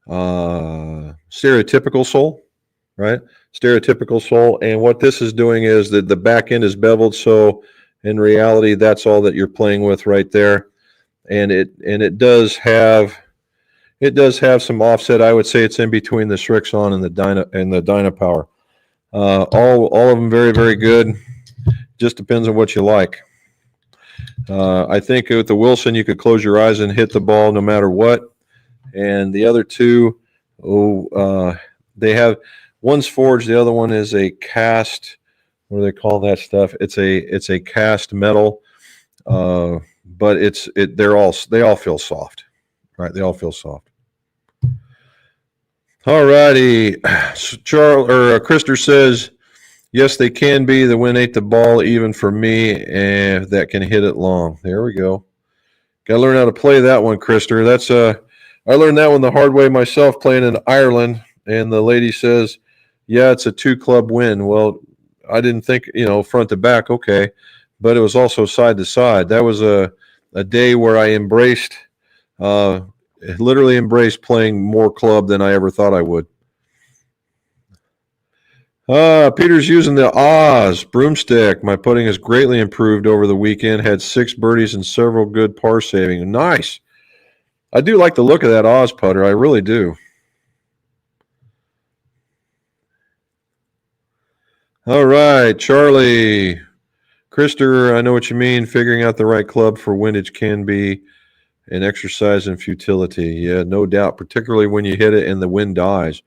stereotypical sole, right? Stereotypical sole. And what this is doing is that the back end is beveled, so in reality, that's all that you're playing with right there. And it does have some offset. I would say it's in between the Srixon and the Dynapower. All of them very, very good. Just depends on what you like. I think with the Wilson, you could close your eyes and hit the ball no matter what. And the other two, they have, one's forged, the other one is a cast. What do they call that stuff? It's a cast metal, but they all feel soft, right? They all feel soft. All righty. Krister says, yes, they can be. The wind ate the ball even for me, and that can hit it long. There we go. Got to learn how to play that one, Krister. I learned that one the hard way myself playing in Ireland, and the lady says, yeah, it's a 2-club win. Well, I didn't think, front to back, okay, but it was also side to side. That was a day where I literally embraced playing more club than I ever thought I would. Peter's using the Oz broomstick. My putting has greatly improved over the weekend. Had 6 birdies and several good par saving. Nice. I do like the look of that Oz putter. I really do. All right, Charlie. Krister, I know what you mean. Figuring out the right club for windage can be an exercise in futility. Yeah, no doubt, particularly when you hit it and the wind dies.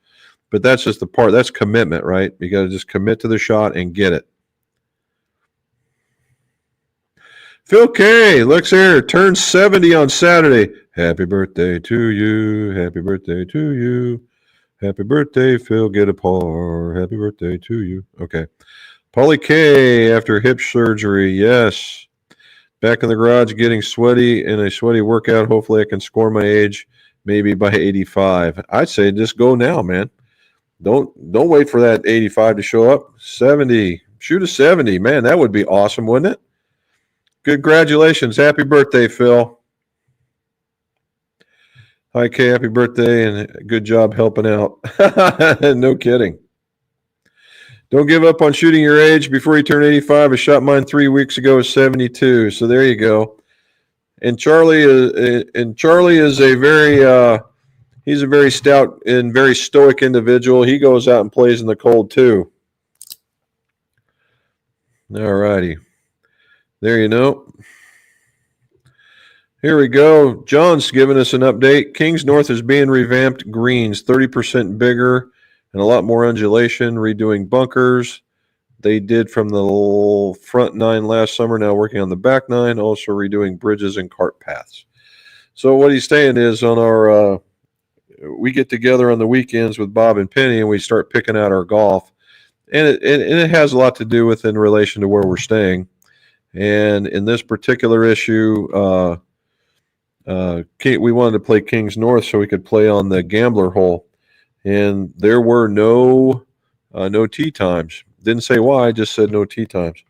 But that's just the part. That's commitment, right? You got to just commit to the shot and get it. Phil K, looks here, turns 70 on Saturday. Happy birthday to you. Happy birthday to you. Happy birthday, Phil. Get a par. Happy birthday to you. Okay. Paulie K, after hip surgery. Yes. Back in the garage getting sweaty in a sweaty workout. Hopefully I can score my age maybe by 85. I'd say just go now, man. Don't wait for that 85 to show up. 70. Shoot a 70. Man, that would be awesome, wouldn't it? Congratulations. Happy birthday, Phil. Hi, Kay. Happy birthday and good job helping out. No kidding. Don't give up on shooting your age before you turn 85. I shot mine 3 weeks ago at 72. So there you go. And Charlie is a very he's a very stout and very stoic individual. He goes out and plays in the cold too. All righty. There you know. Here we go. John's giving us an update. Kings North is being revamped. Greens 30% bigger and a lot more undulation. Redoing bunkers. They did from the front 9 last summer. Now working on the back 9. Also redoing bridges and cart paths. So what he's saying is on our we get together on the weekends with Bob and Penny and we start picking out our golf. And it has a lot to do with in relation to where we're staying. And in this particular issue, we wanted to play Kings North so we could play on the gambler hole. And there were no tee times. Didn't say why, just said no tee times.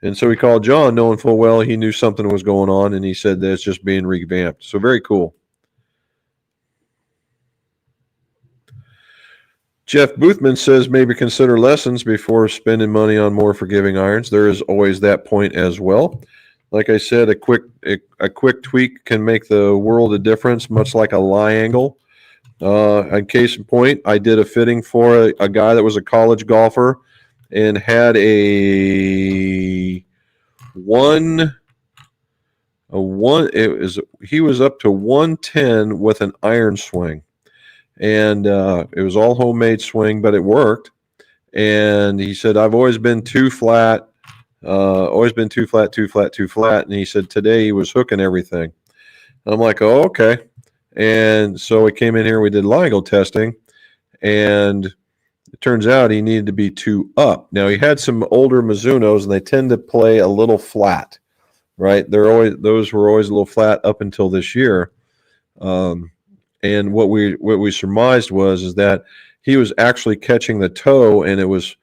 And so we called John, knowing full well he knew something was going on, and he said that it's just being revamped. So very cool. Jeff Boothman says maybe consider lessons before spending money on more forgiving irons. There is always that point as well. Like I said, a quick tweak can make the world of difference, much like a lie angle. In case in point, I did a fitting for a guy that was a college golfer and had he was up to 110 with an iron swing. And it was all homemade swing, but it worked. And he said, I've always been too flat, too flat. And he said today he was hooking everything. And I'm like, oh, okay. And so we came in here, we did lie angle testing, and it turns out he needed to be 2 up. Now he had some older Mizunos, and they tend to play a little flat, right? Those were always a little flat up until this year. And what we surmised is that he was actually catching the toe, and it was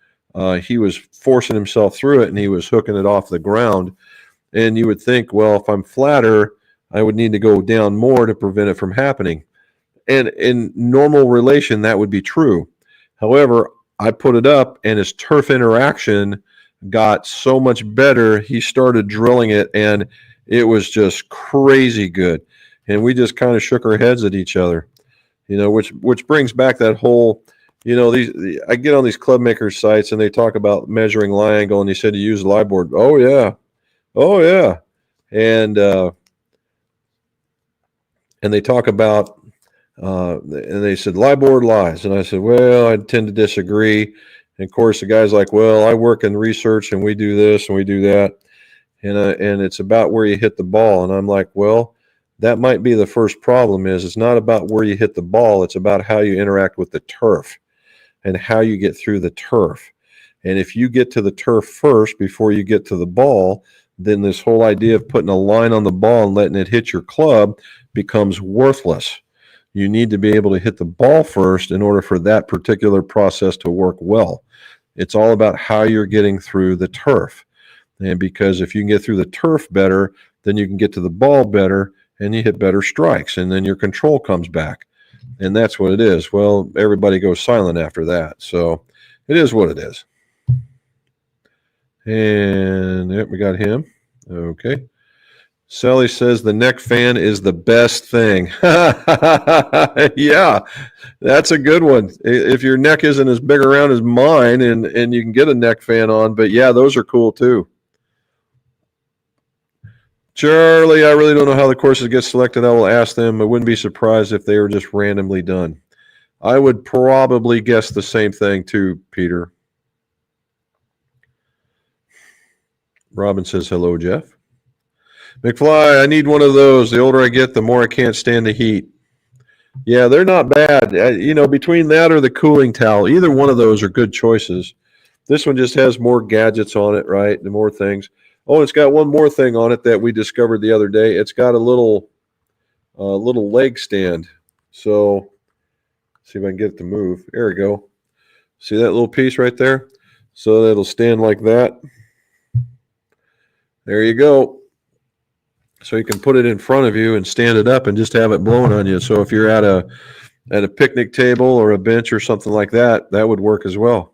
he was forcing himself through it, and he was hooking it off the ground. And you would think, well, if I'm flatter, I would need to go down more to prevent it from happening. And in normal relation, that would be true. However, I put it up, and his turf interaction got so much better. He started drilling it, and it was just crazy good. And we just kind of shook our heads at each other, which brings back that whole, I get on these club makers sites and they talk about measuring lie angle, and you said you use lie board. Oh yeah. And they talk about, and they said lie board lies. And I said, well, I tend to disagree. And of course the guy's like, well, I work in research and we do this and we do that. And it's about where you hit the ball. And I'm like, well, that might be the first problem. It's not about where you hit the ball. It's about how you interact with the turf and how you get through the turf. And if you get to the turf first before you get to the ball, then this whole idea of putting a line on the ball and letting it hit your club becomes worthless. You need to be able to hit the ball first in order for that particular process to work well. It's all about how you're getting through the turf. And because if you can get through the turf better, then you can get to the ball better, and you hit better strikes, and then your control comes back. And that's what it is. Well, everybody goes silent after that. So it is what it is. And yep, we got him. Okay. Sally says the neck fan is the best thing. Yeah, that's a good one. If your neck isn't as big around as mine and you can get a neck fan on, but yeah, those are cool too. Charlie, I really don't know how the courses get selected. I will ask them. I wouldn't be surprised if they were just randomly done. I would probably guess the same thing too, Peter. Robin says, hello, Jeff. McFly, I need one of those. The older I get, the more I can't stand the heat. Yeah, they're not bad. Between that or the cooling towel, either one of those are good choices. This one just has more gadgets on it, right? The more things. Oh, it's got one more thing on it that we discovered the other day. It's got a little leg stand. So, see if I can get it to move. There we go. See that little piece right there? So it'll stand like that. There you go. So you can put it in front of you and stand it up and just have it blowing on you. So if you're at a picnic table or a bench or something like that, that would work as well.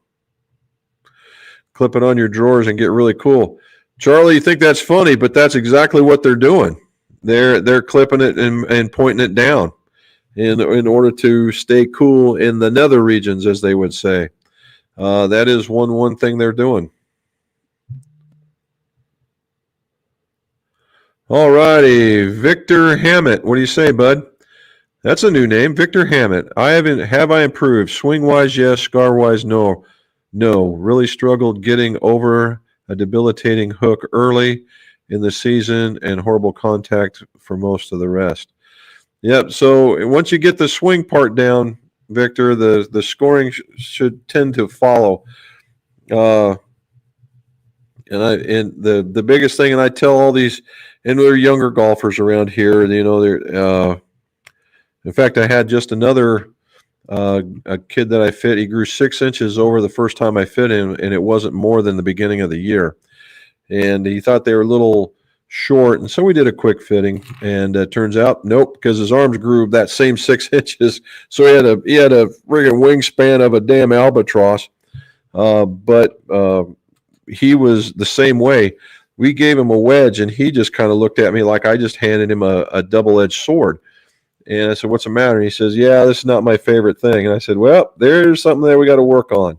Clip it on your drawers and get really cool. Charlie, you think that's funny, but that's exactly what they're doing. They're clipping it and pointing it down in order to stay cool in the nether regions, as they would say. That is one thing they're doing. All righty, Victor Hammett. What do you say, bud? That's a new name, Victor Hammett. Have I improved? Swing wise, yes. Scar wise, no. No, really struggled getting over a debilitating hook early in the season and horrible contact for most of the rest. Yep. So once you get the swing part down, Victor, the scoring should tend to follow. And the biggest thing, and I tell all these, and they're younger golfers around here, they're in fact, I had just another a kid that I fit. He grew 6 inches over the first time I fit him, and it wasn't more than the beginning of the year. And he thought they were a little short, and so we did a quick fitting. And it turns out, nope, because his arms grew that same 6 inches. So he had a friggin' wingspan of a damn albatross. But he was the same way. We gave him a wedge, and he just kind of looked at me like I just handed him a double-edged sword. And I said, what's the matter? And he says, yeah, this is not my favorite thing. And I said, well, there's something there we got to work on.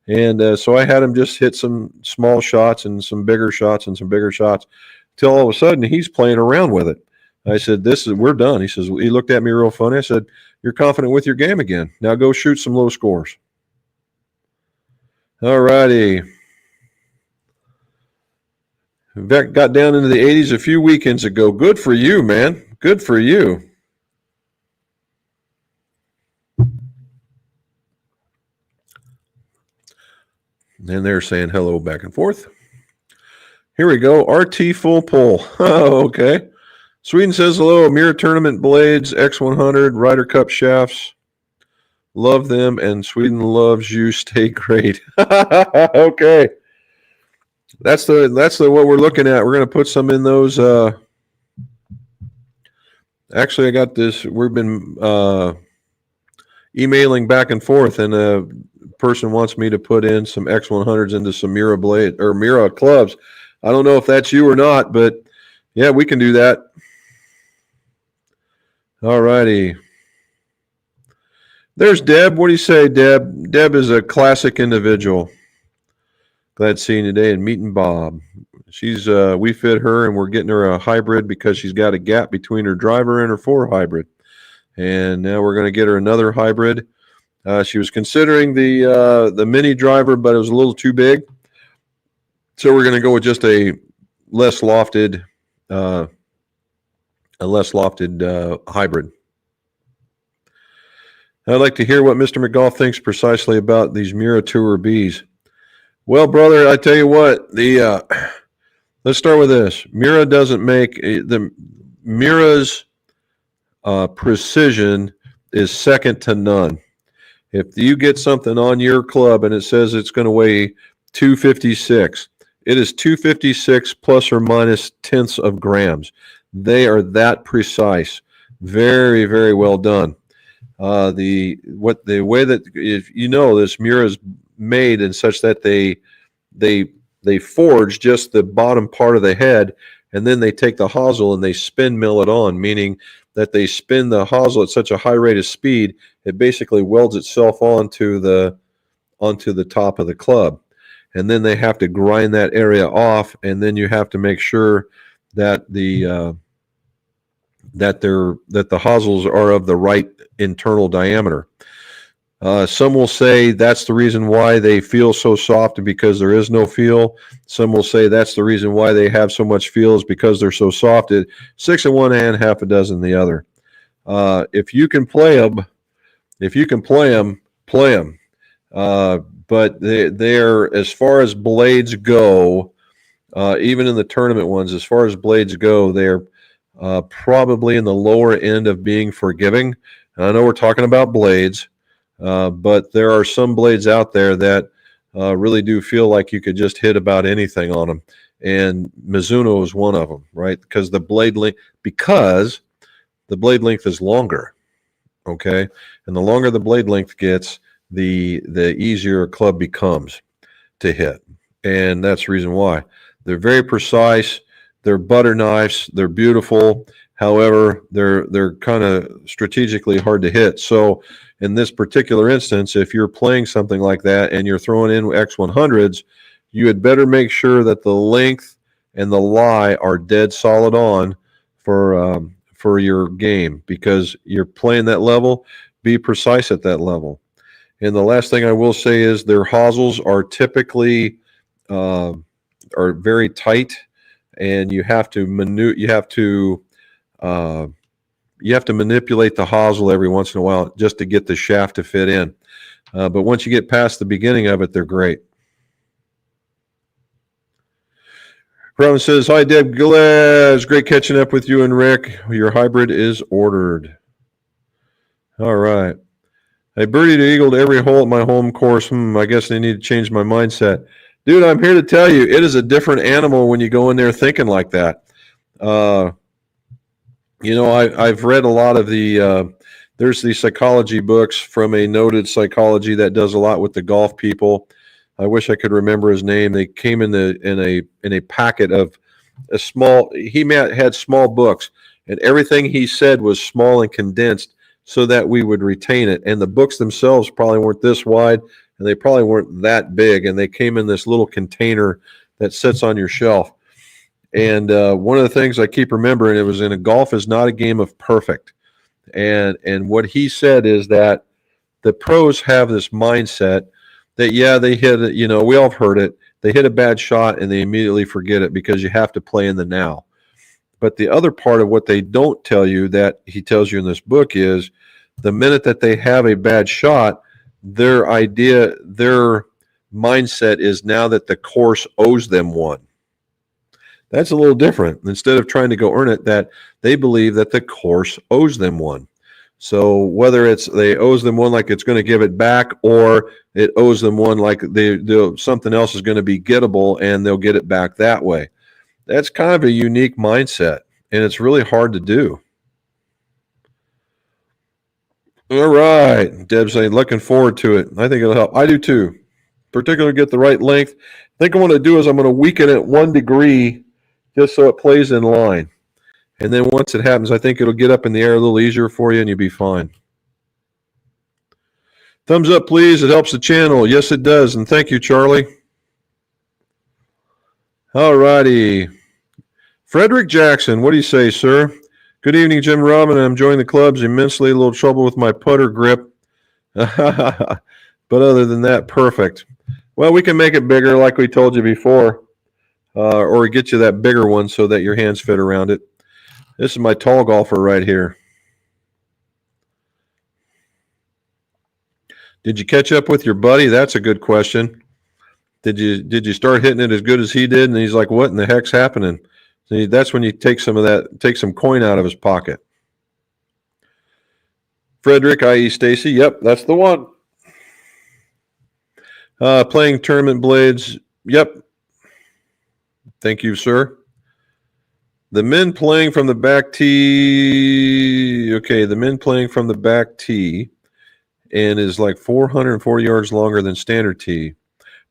And so I had him just hit some small shots and some bigger shots and some bigger shots till all of a sudden he's playing around with it. I said, we're done. He says, he looked at me real funny. I said, you're confident with your game again. Now go shoot some low scores. All righty. Vec got down into the 80s a few weekends ago. Good for you, man. Good for you. And they're saying hello back and forth. Here we go. RT full pull. Oh, okay. Sweden says hello. Mirror Tournament blades, X100, Ryder Cup shafts. Love them, and Sweden loves you. Stay great. Okay. That's the what we're looking at. We're going to put some in those. Actually, I got this. We've been emailing back and forth, and a person wants me to put in some X100s into some Mira blade or Mira clubs. I don't know if that's you or not, but yeah, we can do that. All righty. There's Deb. What do you say, Deb? Deb is a classic individual. Glad seeing you today and meeting Bob. She's we fit her, and we're getting her a hybrid because she's got a gap between her driver and her 4 hybrid. And now we're going to get her another hybrid. She was considering the mini driver, but it was a little too big. So we're going to go with just a less lofted hybrid. I'd like to hear what Mr. McGough thinks precisely about these Mira Tour Bs. Well, brother, I tell you what, let's start with this. Mira doesn't make the Mira's precision is second to none. If you get something on your club and it says it's going to weigh 256, it is 256 plus or minus tenths of grams. They are that precise. Very, very well done. The way that, if you know, this Mira is made in such that they they forge just the bottom part of the head, and then they take the hosel and they spin mill it on, meaning that they spin the hosel at such a high rate of speed, it basically welds itself onto the top of the club. And then they have to grind that area off, and then you have to make sure that the hosels are of the right internal diameter. Some will say that's the reason why they feel so soft, because there is no feel. Some will say that's the reason why they have so much feel, is because they're so soft. 6 in one hand, half a dozen in the other. If you can play them, play them. But they're, as far as blades go, even in the tournament ones, as far as blades go, they're probably in the lower end of being forgiving. And I know we're talking about blades, but there are some blades out there that really do feel like you could just hit about anything on them. And Mizuno is one of them, right? Because the blade length is longer, okay? And the longer the blade length gets, the easier a club becomes to hit. And that's the reason why. They're very precise. They're butter knives. They're beautiful. However, they're kind of strategically hard to hit. So in this particular instance, if you're playing something like that and you're throwing in X100s, you had better make sure that the length and the lie are dead solid on for your game, because you're playing that level. Be precise at that level. And the last thing I will say is their hosels are typically are very tight, and you have to manipulate the hosel every once in a while just to get the shaft to fit in. But once you get past the beginning of it, they're great. Robin says, "Hi, Deb Gilles. Great catching up with you and Rick. Your hybrid is ordered." All right. I birdied eagled every hole at my home course. I guess I need to change my mindset. Dude, I'm here to tell you, it is a different animal when you go in there thinking like that. I've read a lot of there's the psychology books from a noted psychology that does a lot with the golf people. I wish I could remember his name. They came in a packet of a small, he had small books, and everything he said was small and condensed so that we would retain it. And the books themselves probably weren't this wide, and they probably weren't that big, and they came in this little container that sits on your shelf. And one of the things I keep remembering, it was in a golf is not a game of perfect. And what he said is that the pros have this mindset that, yeah, they hit it, we all have heard it. They hit a bad shot and they immediately forget it because you have to play in the now. But the other part of what they don't tell you, that he tells you in this book, is the minute that they have a bad shot, their mindset is now that the course owes them one. That's a little different. Instead of trying to go earn it, that they believe that the course owes them one. So whether it's they owes them one like it's going to give it back, or it owes them one like something else is going to be gettable and they'll get it back that way. That's kind of a unique mindset, and it's really hard to do. All right. Deb's saying, looking forward to it. I think it'll help. I do too. Particularly get the right length. I think what I'm going to do is I'm going to weaken it 1 degree just so it plays in line. And then once it happens, I think it'll get up in the air a little easier for you and you'll be fine. Thumbs up, please. It helps the channel. Yes, it does. And thank you, Charlie. All righty. Frederick Jackson, what do you say, sir? Good evening, Jim Robin. I'm enjoying the clubs immensely. A little trouble with my putter grip. But other than that, perfect. Well, we can make it bigger like we told you before. Or get you that bigger one so that your hands fit around it. This is my tall golfer right here. Did you catch up with your buddy? That's a good question. Did you start hitting it as good as he did? And he's like, what in the heck's happening? See, that's when you take some coin out of his pocket. Frederick, i.e. Stacy. Yep, that's the one. Playing tournament blades. Yep. Thank you, sir. The men playing from the back tee. Okay, the men playing from the back tee and is like 440 yards longer than standard tee.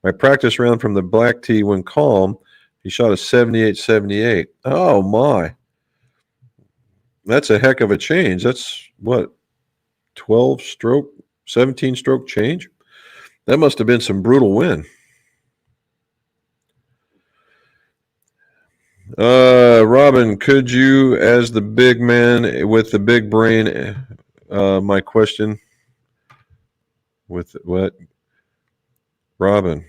My practice round from the black tee when calm, he shot a 78-78. Oh, my. That's a heck of a change. That's what, 12 stroke, 17 stroke change? That must have been some brutal wind. Robin, could you, as the big man with the big brain, my question with what? Robin,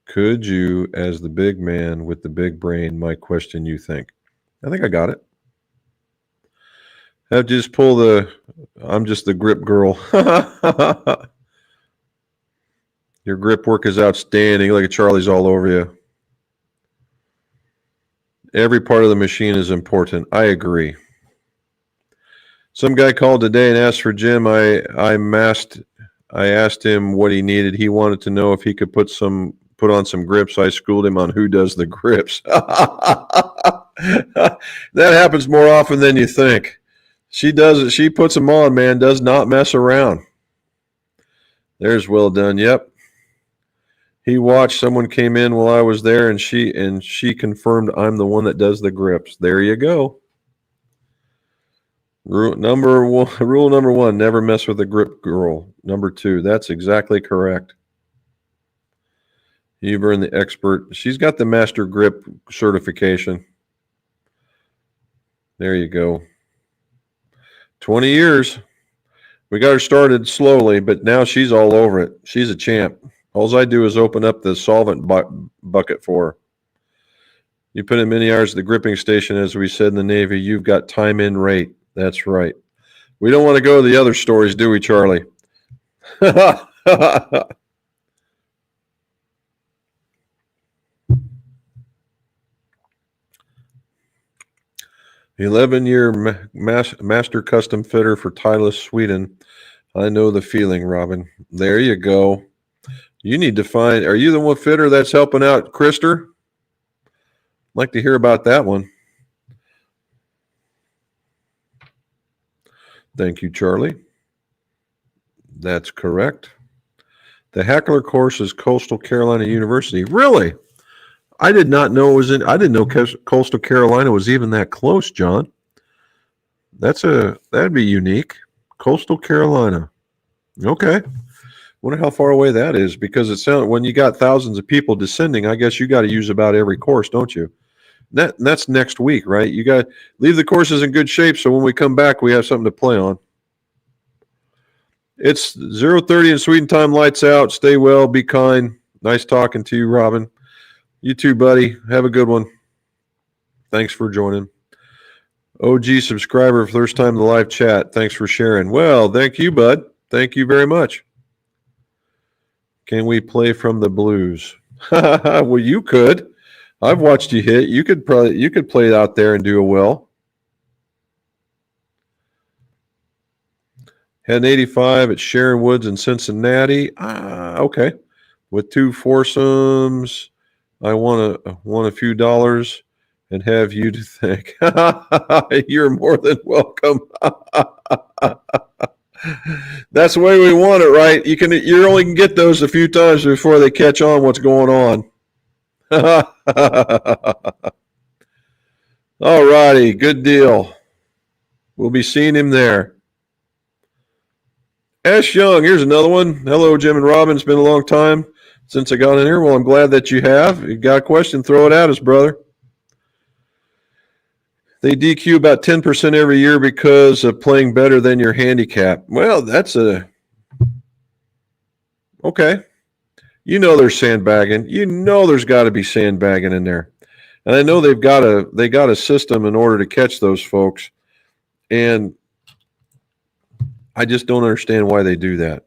could you, as the big man with the big brain, my question you think? I think I got it. Have just pull the, I'm just the grip girl. Your grip work is outstanding. Look at Charlie's all over you. Every part of the machine is important. I agree. Some guy called today and asked for Jim. I asked him what he needed. He wanted to know if he could put on some grips. I schooled him on who does the grips. That happens more often than you think. She does it. She puts them on, man. Does not mess around. There's well done. Yep. He watched. Someone came in while I was there, and she confirmed I'm the one that does the grips. There you go. Rule number one: never mess with a grip girl. Number 2, that's exactly correct. You've earned the expert. She's got the master grip certification. There you go. 20 years. We got her started slowly, but now she's all over it. She's a champ. All I do is open up the solvent bucket for her. You put in many hours at the gripping station, as we said in the Navy, you've got time in rate. That's right. We don't want to go to the other stories, do we, Charlie? 11-year master custom fitter for Titleist, Sweden. I know the feeling, Robin. There you go. You need to find, are you the one fitter that's helping out Krister? I'd like to hear about that one. Thank you, Charlie. That's correct. The Hackler course is Coastal Carolina University. Really? I did not know it was in. I didn't know Coastal Carolina was even that close, John. That'd be unique. Coastal Carolina. Okay. Wonder how far away that is, because it sounds, when you got thousands of people descending, I guess you got to use about every course, don't you? That's next week, right? You got to leave the courses in good shape so when we come back, we have something to play on. It's 0:30 in Sweden time. Lights out. Stay well. Be kind. Nice talking to you, Robin. You too, buddy. Have a good one. Thanks for joining. OG subscriber, first time in the live chat. Thanks for sharing. Well, thank you, bud. Thank you very much. Can we play from the blues? Well, you could. I've watched you hit. You could play it out there and do a well. Had an 85 at Sharon Woods in Cincinnati. Okay. With 2 foursomes. I won a few dollars and have you to thank. You're more than welcome. That's the way we want it, right? You only can get those a few times before they catch on what's going on. All righty, good deal. We'll be seeing him there. Ash Young, here's another one. Hello, Jim and Robin. It's been a long time since I got in here. Well, I'm glad that you have. You got a question, throw it at us, brother. They DQ about 10% every year because of playing better than your handicap. Well, okay. You know there's sandbagging. You know there's got to be sandbagging in there. And I know they got a system in order to catch those folks. And I just don't understand why they do that,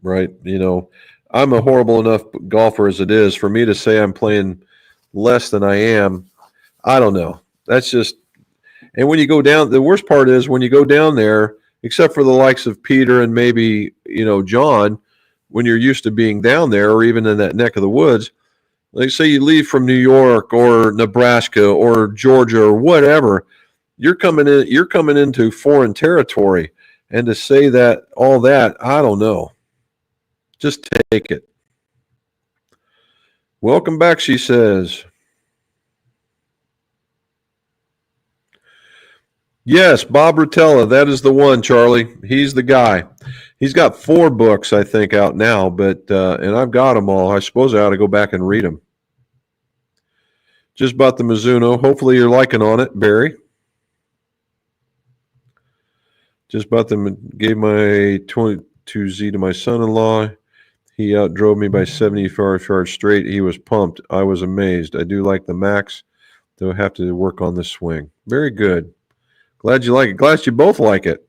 right? You know, I'm a horrible enough golfer as it is. For me to say I'm playing less than I am, I don't know. That's just, and when you go down, the worst part is when you go down there, except for the likes of Peter and maybe, John, when you're used to being down there or even in that neck of the woods, like say you leave from New York or Nebraska or Georgia or whatever, you're coming into foreign territory. And to say all that, I don't know. Just take it. Welcome back, she says. Yes, Bob Rotella. That is the one, Charlie. He's the guy. He's got 4 books, I think, out now, but and I've got them all. I suppose I ought to go back and read them. Just bought the Mizuno. Hopefully you're liking on it, Barry. Just bought them. Gave my 22Z to my son-in-law. He outdrove me by 75 yards straight. He was pumped. I was amazed. I do like the Max. They'll have to work on the swing. Very good. Glad you like it. Glad you both like it.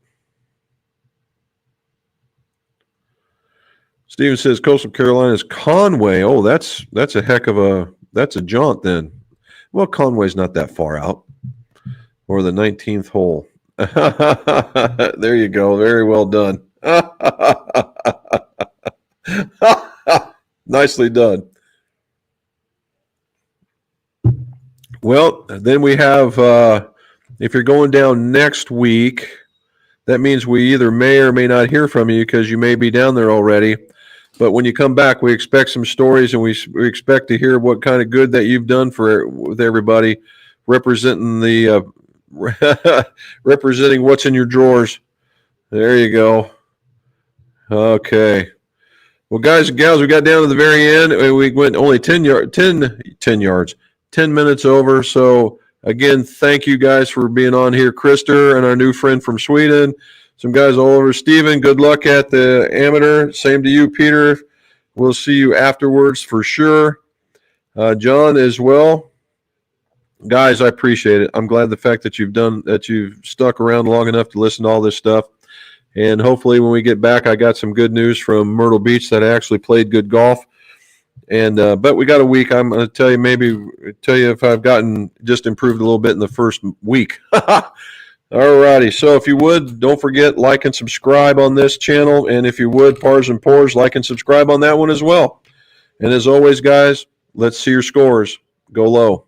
Steven says Coastal Carolina's Conway. Oh, that's a heck of that's a jaunt then. Well, Conway's not that far out. Or the 19th hole. There you go. Very well done. Nicely done. Well, then we have, if you're going down next week, that means we either may or may not hear from you because you may be down there already. But when you come back, we expect some stories, and we expect to hear what kind of good that you've done with everybody, representing representing what's in your drawers. There you go. Okay. Well, guys and gals, we got down to the very end. We went only 10 yards, 10 minutes over. So, again, thank you guys for being on here. Krister and our new friend from Sweden. Some guys all over. Steven, good luck at the amateur. Same to you, Peter. We'll see you afterwards for sure. John as well. Guys, I appreciate it. I'm glad the fact that you've stuck around long enough to listen to all this stuff. And hopefully when we get back, I got some good news from Myrtle Beach that I actually played good golf. And but we got a week. I'm going to tell you if I've just improved a little bit in the first week. All righty. So if you would, don't forget, like and subscribe on this channel. And if you would, Pars and Pours, like and subscribe on that one as well. And as always, guys, let's see your scores. Go low.